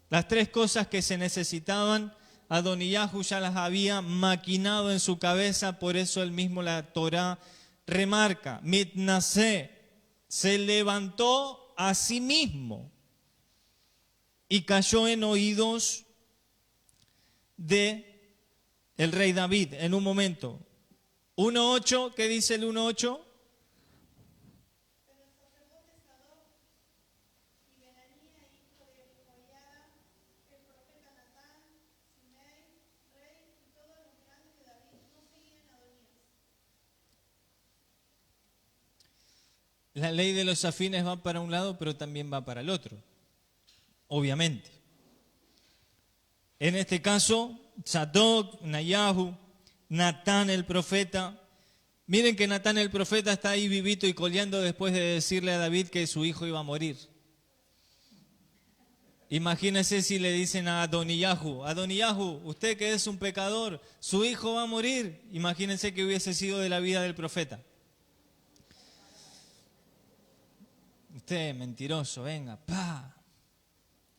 Las 3 cosas que se necesitaban, Adoniyahu ya las había maquinado en su cabeza, por eso él mismo la Torá remarca, Mitnasé, se levantó a sí mismo y cayó en oídos de el rey David en un momento. 1.8, ¿qué dice el 1.8? La ley de los afines va para un lado, pero también va para el otro, obviamente. En este caso, Sadoc, Nayahu, Natán el profeta. Miren que Natán el profeta está ahí vivito y coleando después de decirle a David que su hijo iba a morir. Imagínense si le dicen a Adoniyahu, Adoniyahu, usted que es un pecador, su hijo va a morir. Imagínense que hubiese sido de la vida del profeta. Usted mentiroso, venga, pa.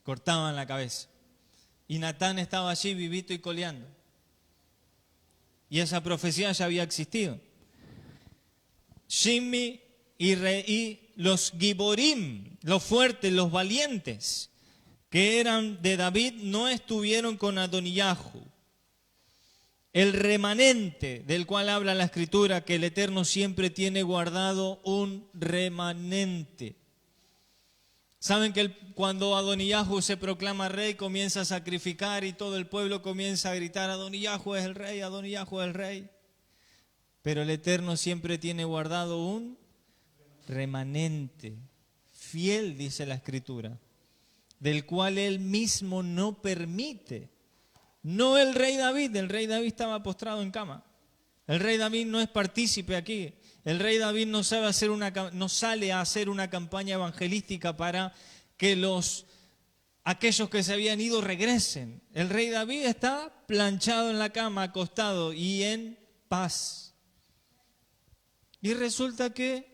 Cortaban la cabeza. Y Natán estaba allí vivito y coleando. Y esa profecía ya había existido. Shimmi y los Giborim, los fuertes, los valientes, que eran de David, no estuvieron con Adoniyahu. El remanente del cual habla la Escritura, que el Eterno siempre tiene guardado un remanente. Saben que cuando Adoniyahu se proclama rey, comienza a sacrificar y todo el pueblo comienza a gritar, Adoniyahu es el rey, Adoniyahu es el rey. Pero el Eterno siempre tiene guardado un remanente, fiel, dice la Escritura, del cual él mismo no permite. No el rey David estaba postrado en cama. El rey David no es partícipe aquí. El rey David no sale a hacer una campaña evangelística para que aquellos que se habían ido regresen. El rey David está planchado en la cama, acostado y en paz. Y resulta que,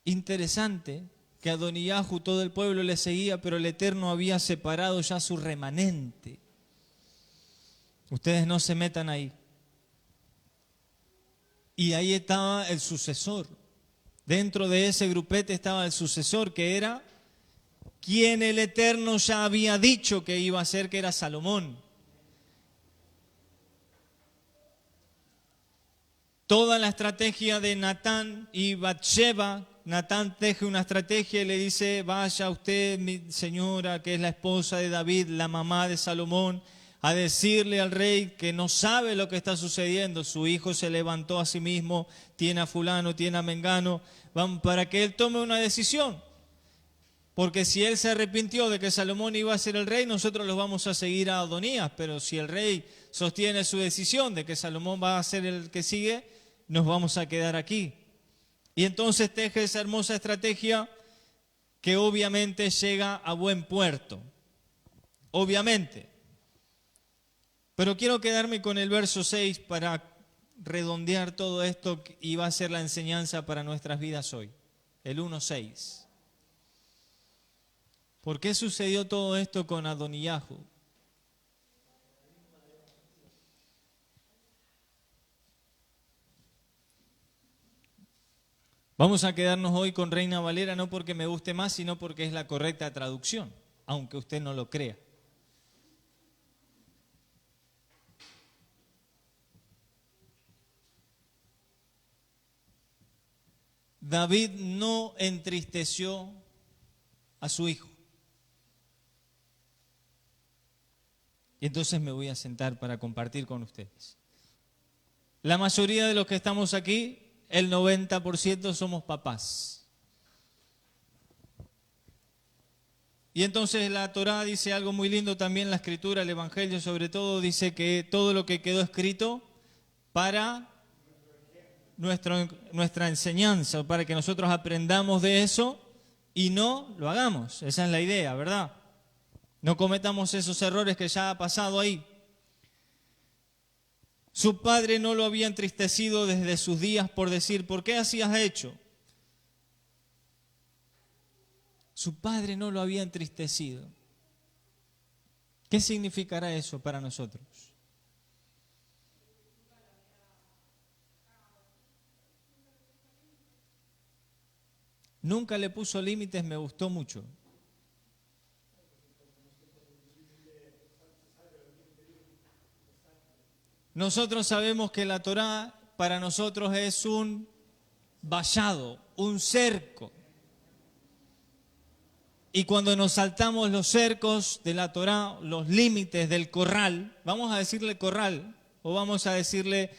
interesante, que Adoniyahu todo el pueblo le seguía, pero el Eterno había separado ya su remanente. Ustedes no se metan ahí. Y ahí estaba el sucesor. Dentro de ese grupete estaba el sucesor, que era quien el Eterno ya había dicho que iba a ser, que era Salomón. Toda la estrategia de Natán y Batsheba, Natán teje una estrategia y le dice, vaya usted, mi señora, que es la esposa de David, la mamá de Salomón, a decirle al rey que no sabe lo que está sucediendo. Su hijo se levantó a sí mismo, tiene a fulano, tiene a mengano, para que él tome una decisión. Porque si él se arrepintió de que Salomón iba a ser el rey, nosotros los vamos a seguir a Adonías. Pero si el rey sostiene su decisión de que Salomón va a ser el que sigue, nos vamos a quedar aquí. Y entonces teje esa hermosa estrategia que obviamente llega a buen puerto. Obviamente. Pero quiero quedarme con el verso 6 para redondear todo esto y va a ser la enseñanza para nuestras vidas hoy. El 1:6. ¿Por qué sucedió todo esto con Adoniyahu? Vamos a quedarnos hoy con Reina Valera, no porque me guste más, sino porque es la correcta traducción, aunque usted no lo crea. David no entristeció a su hijo. Y entonces me voy a sentar para compartir con ustedes. La mayoría de los que estamos aquí, el 90% somos papás. Y entonces la Torá dice algo muy lindo también, la Escritura, el Evangelio sobre todo, dice que todo lo que quedó escrito para nuestra enseñanza, para que nosotros aprendamos de eso y no lo hagamos. Esa es la idea, ¿verdad? No cometamos esos errores que ya ha pasado ahí. Su padre no lo había entristecido desde sus días por decir, ¿por qué así has hecho? Su padre no lo había entristecido. ¿Qué significará eso para nosotros? Nunca le puso límites, me gustó mucho. Nosotros sabemos que la Torá para nosotros es un vallado, un cerco. Y cuando nos saltamos los cercos de la Torá, los límites del corral, vamos a decirle corral o vamos a decirle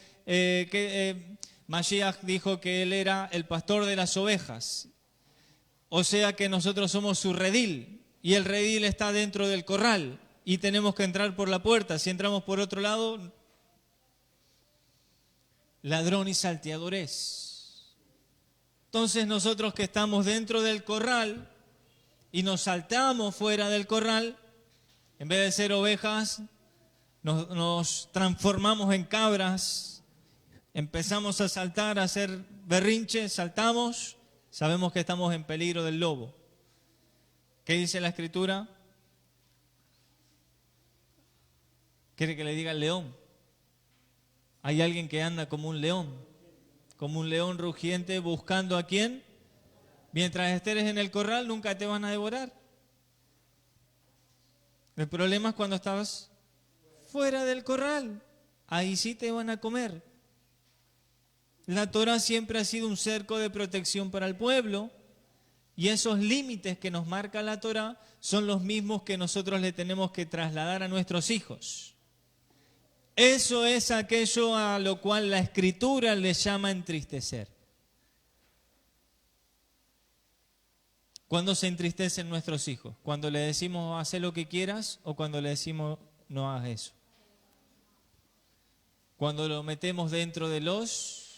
Mashiach dijo que él era el pastor de las ovejas. O sea que nosotros somos su redil y el redil está dentro del corral y tenemos que entrar por la puerta. Si entramos por otro lado, ladrón y salteador es. Entonces nosotros que estamos dentro del corral y nos saltamos fuera del corral, en vez de ser ovejas, nos transformamos en cabras, empezamos a saltar, a hacer berrinches, saltamos, sabemos que estamos en peligro del lobo. ¿Qué dice la Escritura? ¿Quiere que le diga el león? Hay alguien que anda como un león rugiente buscando ¿a quién? Mientras estés en el corral nunca te van a devorar. El problema es cuando estabas fuera del corral, ahí sí te van a comer. La Torah siempre ha sido un cerco de protección para el pueblo y esos límites que nos marca la Torah son los mismos que nosotros le tenemos que trasladar a nuestros hijos. Eso es aquello a lo cual la Escritura le llama entristecer. ¿Cuándo se entristecen nuestros hijos? ¿Cuando le decimos haz lo que quieras o cuando le decimos no hagas eso? Cuando lo metemos dentro de los...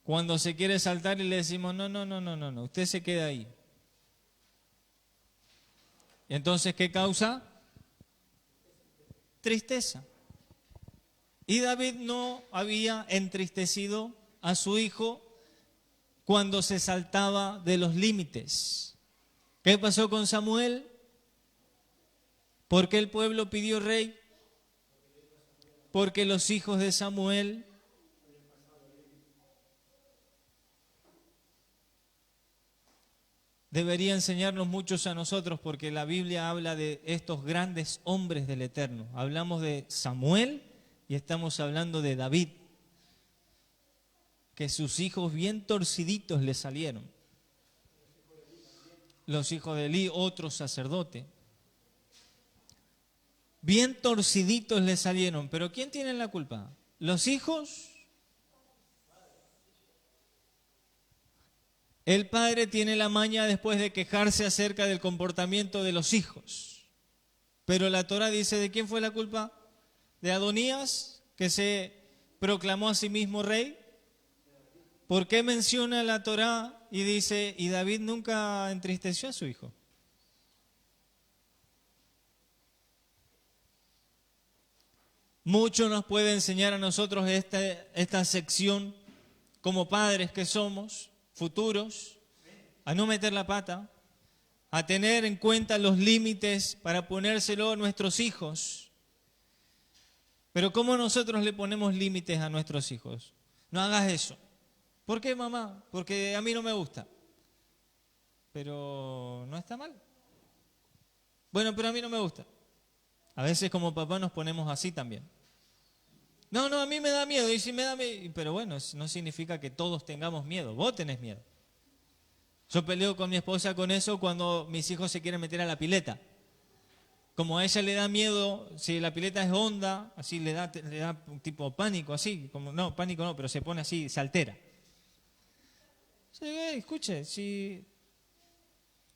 Cuando se quiere saltar y le decimos no, usted se queda ahí. Entonces, ¿qué causa? Tristeza. Y David no había entristecido a su hijo cuando se saltaba de los límites. ¿Qué pasó con Samuel? ¿Por qué el pueblo pidió rey? Porque los hijos de Samuel debería enseñarnos muchos a nosotros, porque la Biblia habla de estos grandes hombres del Eterno. Hablamos de Samuel y estamos hablando de David, que sus hijos bien torciditos le salieron. Los hijos de Elí, otro sacerdote. Bien torciditos le salieron, pero ¿quién tiene la culpa? ¿Los hijos? El padre tiene la maña después de quejarse acerca del comportamiento de los hijos. Pero la Torah dice, ¿de quién fue la culpa? ¿De Adonías, que se proclamó a sí mismo rey? ¿Por qué menciona la Torah y dice, y David nunca entristeció a su hijo? Mucho nos puede enseñar a nosotros esta sección como padres que somos, futuros, a no meter la pata, a tener en cuenta los límites para ponérselo a nuestros hijos. Pero ¿cómo nosotros le ponemos límites a nuestros hijos? No hagas eso. ¿Por qué, mamá? Porque a mí no me gusta. Pero no está mal. Bueno, pero a mí no me gusta. A veces como papá nos ponemos así también. No, a mí me da miedo. Y si me da miedo, pero bueno, no significa que todos tengamos miedo. Vos tenés miedo. Yo peleo con mi esposa con eso cuando mis hijos se quieren meter a la pileta. Como a ella le da miedo, si la pileta es honda, así le da un tipo pánico, así. Como, no, pánico no, pero se pone así, se altera. Sí, escuche, si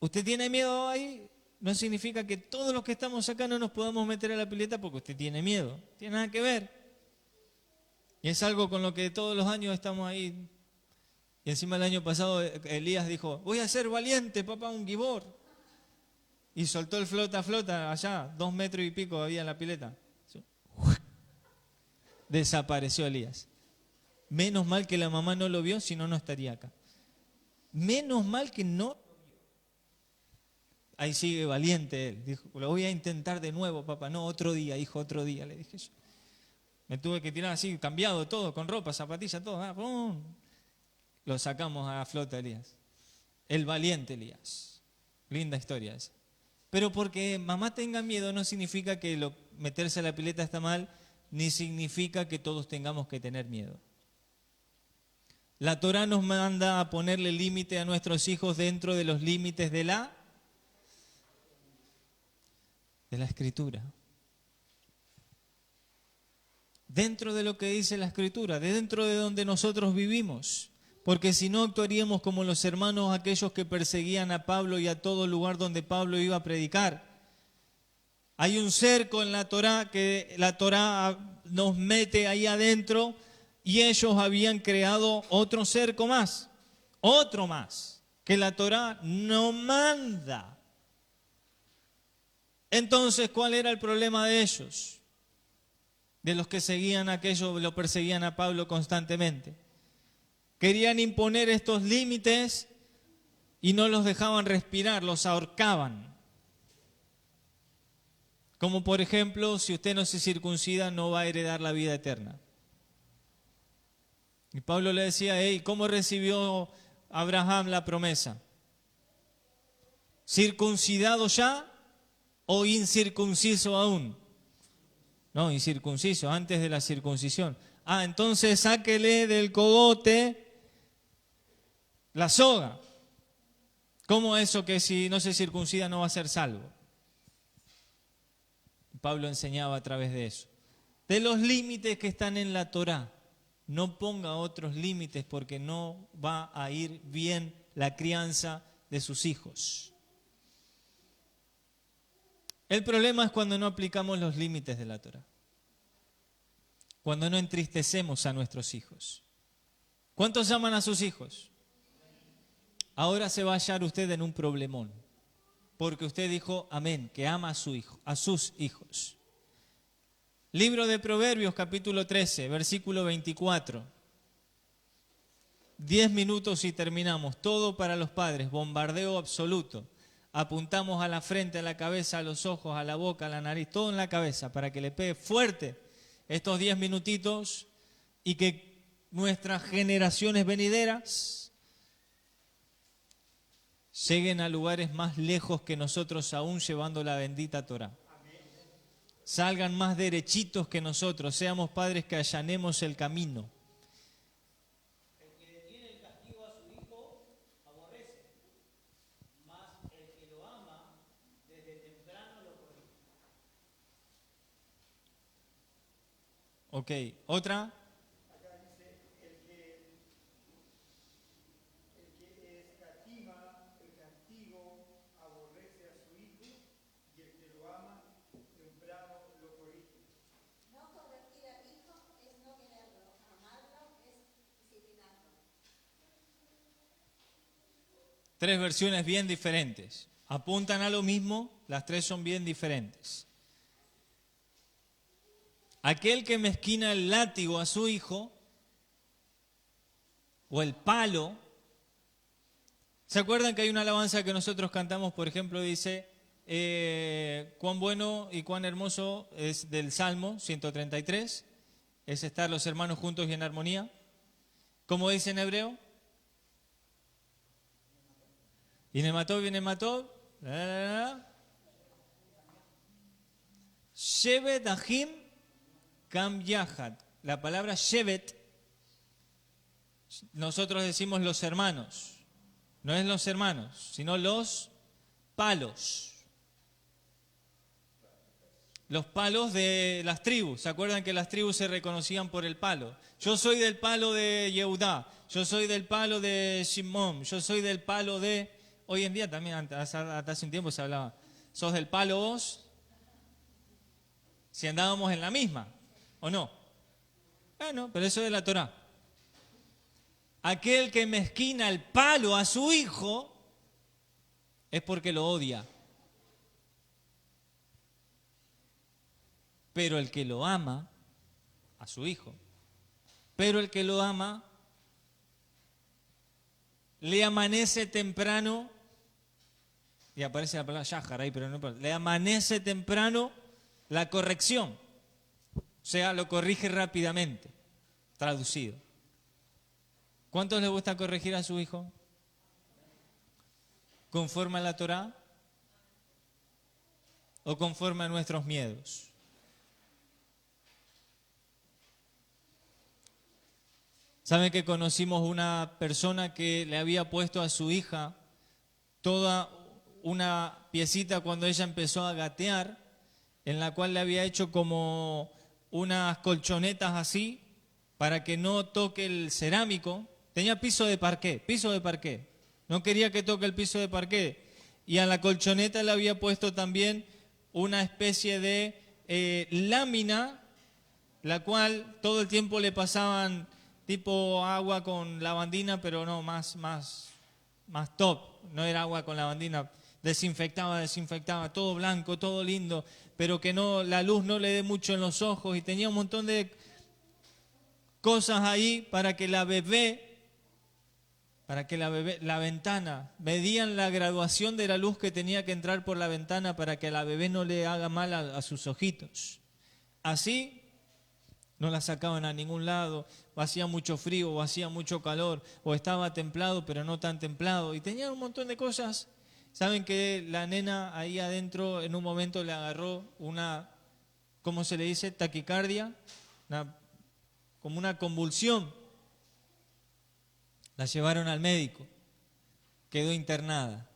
usted tiene miedo ahí, no significa que todos los que estamos acá no nos podamos meter a la pileta porque usted tiene miedo. No tiene nada que ver. Y es algo con lo que todos los años estamos ahí. Y encima el año pasado Elías dijo, voy a ser valiente, papá, un gibor. Y soltó el flota allá, 2 metros y pico había en la pileta. Desapareció Elías. Menos mal que la mamá no lo vio, si no, no estaría acá. Menos mal que no. Ahí sigue valiente él. Dijo, lo voy a intentar de nuevo, papá. No, otro día, hijo, otro día, le dije yo. Me tuve que tirar así, cambiado todo, con ropa, zapatillas, todo. ¡Pum! Lo sacamos a flota, Elías. El valiente Elías. Linda historia esa. Pero porque mamá tenga miedo no significa que meterse a la pileta está mal, ni significa que todos tengamos que tener miedo. La Torah nos manda a ponerle límite a nuestros hijos dentro de los límites de la De la Escritura. Dentro de lo que dice la Escritura, dentro de donde nosotros vivimos. Porque si no actuaríamos como los hermanos aquellos que perseguían a Pablo y a todo lugar donde Pablo iba a predicar. Hay un cerco en la Torá que la Torá nos mete ahí adentro y ellos habían creado otro cerco más, otro más, que la Torá no manda. Entonces, ¿cuál era el problema de ellos? De los que seguían a aquellos, lo perseguían a Pablo constantemente. Querían imponer estos límites y no los dejaban respirar, los ahorcaban. Como por ejemplo, si usted no se circuncida, no va a heredar la vida eterna. Y Pablo le decía, hey, ¿cómo recibió Abraham la promesa? ¿Circuncidado ya o incircunciso aún? No, incircunciso, antes de la circuncisión. Ah, entonces sáquele del cogote la soga. ¿Cómo eso que si no se circuncida no va a ser salvo? Pablo enseñaba a través de eso. De los límites que están en la Torá. No ponga otros límites porque no va a ir bien la crianza de sus hijos. El problema es cuando no aplicamos los límites de la Torá. Cuando no entristecemos a nuestros hijos. ¿Cuántos aman a sus hijos? Ahora se va a hallar usted en un problemón. Porque usted dijo amén, que ama a su hijo, a sus hijos. Libro de Proverbios, capítulo 13, versículo 24. 10 minutos y terminamos. Todo para los padres, bombardeo absoluto. Apuntamos a la frente, a la cabeza, a los ojos, a la boca, a la nariz, todo en la cabeza para que le pegue fuerte estos 10 minutitos y que nuestras generaciones venideras lleguen a lugares más lejos que nosotros aún llevando la bendita Torá. Salgan más derechitos que nosotros, seamos padres que allanemos el camino. El que detiene el castigo a su hijo aborrece, mas el que lo ama desde temprano lo corrige. Ok, otra. Acá dice, el que escatima el castigo aborrece a su hijo y el que lo ama temprano lo corrige. No corregir al hijo es no quererlo, amarlo es disciplinarlo. 3 versiones bien diferentes. Apuntan a lo mismo, las 3 son bien diferentes. Aquel que mezquina el látigo a su hijo, o el palo. ¿Se acuerdan que hay una alabanza que nosotros cantamos, por ejemplo, dice, cuán bueno y cuán hermoso es del Salmo 133, es estar los hermanos juntos y en armonía? ¿Cómo dice en hebreo? Viene mató. Shevet Ahim Kam Yahad. La palabra Shevet, nosotros decimos los hermanos. No es los hermanos, sino los palos. Los palos de las tribus. ¿Se acuerdan que las tribus se reconocían por el palo? Yo soy del palo de Yehudá. Yo soy del palo de Shimón. Yo soy del palo de... Hoy en día también, hasta hace un tiempo se hablaba. ¿Sos del palo vos? Si andábamos en la misma, ¿o no? Bueno, pero eso es de la Torá. Aquel que mezquina el palo a su hijo es porque lo odia. Pero el que lo ama, a su hijo, pero el que lo ama, le amanece temprano, y aparece la palabra yahar ahí, pero no importa, le amanece temprano la corrección. O sea, lo corrige rápidamente, traducido. ¿Cuántos les gusta corregir a su hijo? ¿Conforme a la Torá? ¿O conforme a nuestros miedos? ¿Saben que conocimos una persona que le había puesto a su hija toda una piecita cuando ella empezó a gatear? en la cual le había hecho como unas colchonetas así para que no toque el cerámico. Tenía piso de parqué. No quería que toque el piso de parqué. Y a la colchoneta le había puesto también una especie de lámina, la cual todo el tiempo le pasaban tipo agua con lavandina, pero no, más top. No era agua con lavandina. Desinfectaba, todo blanco, todo lindo, pero que no, la luz no le dé mucho en los ojos, y tenía un montón de cosas ahí para que la bebé, la ventana, medían la graduación de la luz que tenía que entrar por la ventana para que a la bebé no le haga mal a sus ojitos. Así no la sacaban a ningún lado, o hacía mucho frío, o hacía mucho calor, o estaba templado pero no tan templado, y tenían un montón de cosas. Saben que la nena ahí adentro en un momento le agarró una, ¿cómo se le dice? Taquicardia, como una convulsión. La llevaron al médico, quedó internada.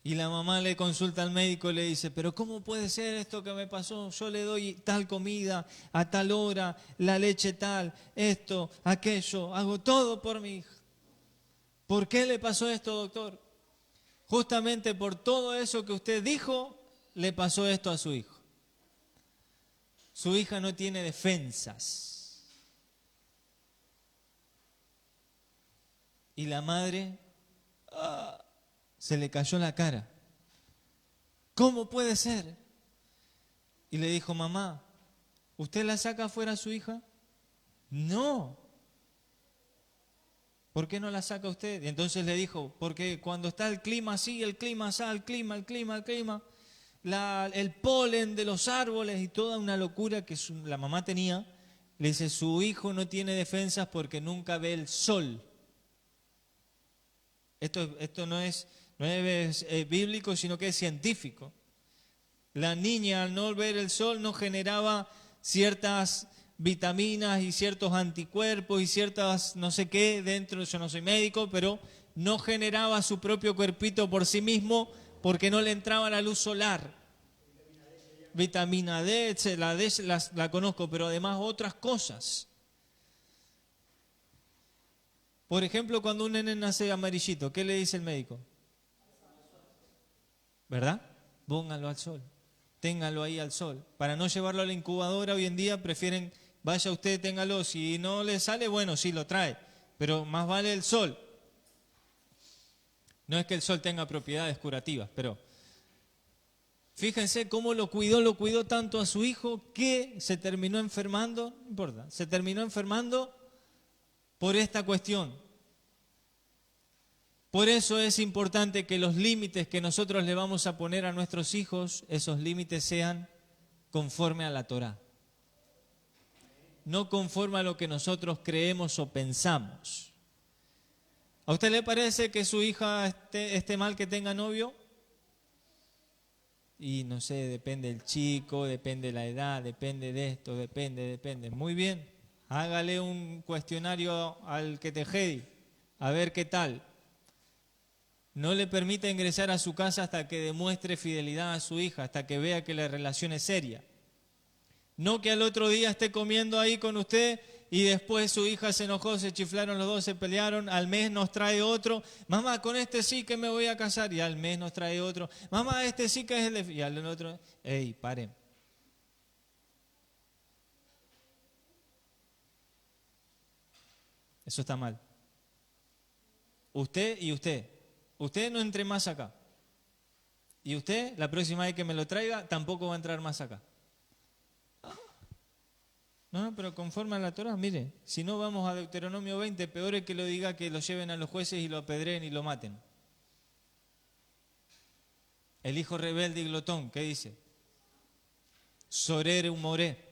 Y la mamá le consulta al médico y le dice, pero ¿cómo puede ser esto que me pasó? Yo le doy tal comida a tal hora, la leche tal, esto, aquello, hago todo por mi hija. ¿Por qué le pasó esto, doctor? Justamente por todo eso que usted dijo, le pasó esto a su hijo. Su hija no tiene defensas. Y la madre se le cayó la cara. ¿Cómo puede ser? Y le dijo, mamá, ¿usted la saca afuera a su hija? No. ¿Por qué no la saca usted? Y entonces le dijo, porque cuando está el clima así, el clima así, el clima, el polen de los árboles y toda una locura que la mamá tenía, le dice, su hijo no tiene defensas porque nunca ve el sol. Esto no es bíblico, sino que es científico. La niña, al no ver el sol, no generaba ciertas vitaminas y ciertos anticuerpos y ciertas no sé qué dentro. Yo no soy médico, pero no generaba su propio cuerpito por sí mismo porque no le entraba la luz solar. Vitamina D, la D la conozco, pero además otras cosas. Por ejemplo, cuando un nene nace amarillito, ¿qué le dice el médico? ¿Verdad? Pónganlo al sol, ténganlo ahí al sol. Para no llevarlo a la incubadora hoy en día prefieren, vaya usted, téngalo. Si no le sale, bueno, sí lo trae, pero más vale el sol. No es que el sol tenga propiedades curativas, pero fíjense cómo lo cuidó tanto a su hijo que se terminó enfermando, no importa, se terminó enfermando por esta cuestión. Por eso es importante que los límites que nosotros le vamos a poner a nuestros hijos, esos límites sean conforme a la Torá. No conforme a lo que nosotros creemos o pensamos. ¿A usted le parece que su hija esté mal que tenga novio? Y no sé, depende del chico, depende de la edad, depende de esto, depende. Muy bien, hágale un cuestionario al que tejedi, a ver qué tal. No le permita ingresar a su casa hasta que demuestre fidelidad a su hija, hasta que vea que la relación es seria. No que al otro día esté comiendo ahí con usted y después su hija se enojó, se chiflaron los dos, se pelearon, al mes nos trae otro. Mamá, con este sí que me voy a casar, y al mes nos trae otro. Mamá, este sí que es el de... Y al otro, ey, paren. Eso está mal. Usted y usted. Usted no entre más acá. Y usted, la próxima vez que me lo traiga, tampoco va a entrar más acá. No, pero conforme a la Torá, mire, si no vamos a Deuteronomio 20, peor es que lo diga que lo lleven a los jueces y lo apedreen y lo maten. El hijo rebelde y glotón, ¿qué dice? Sorere humoré.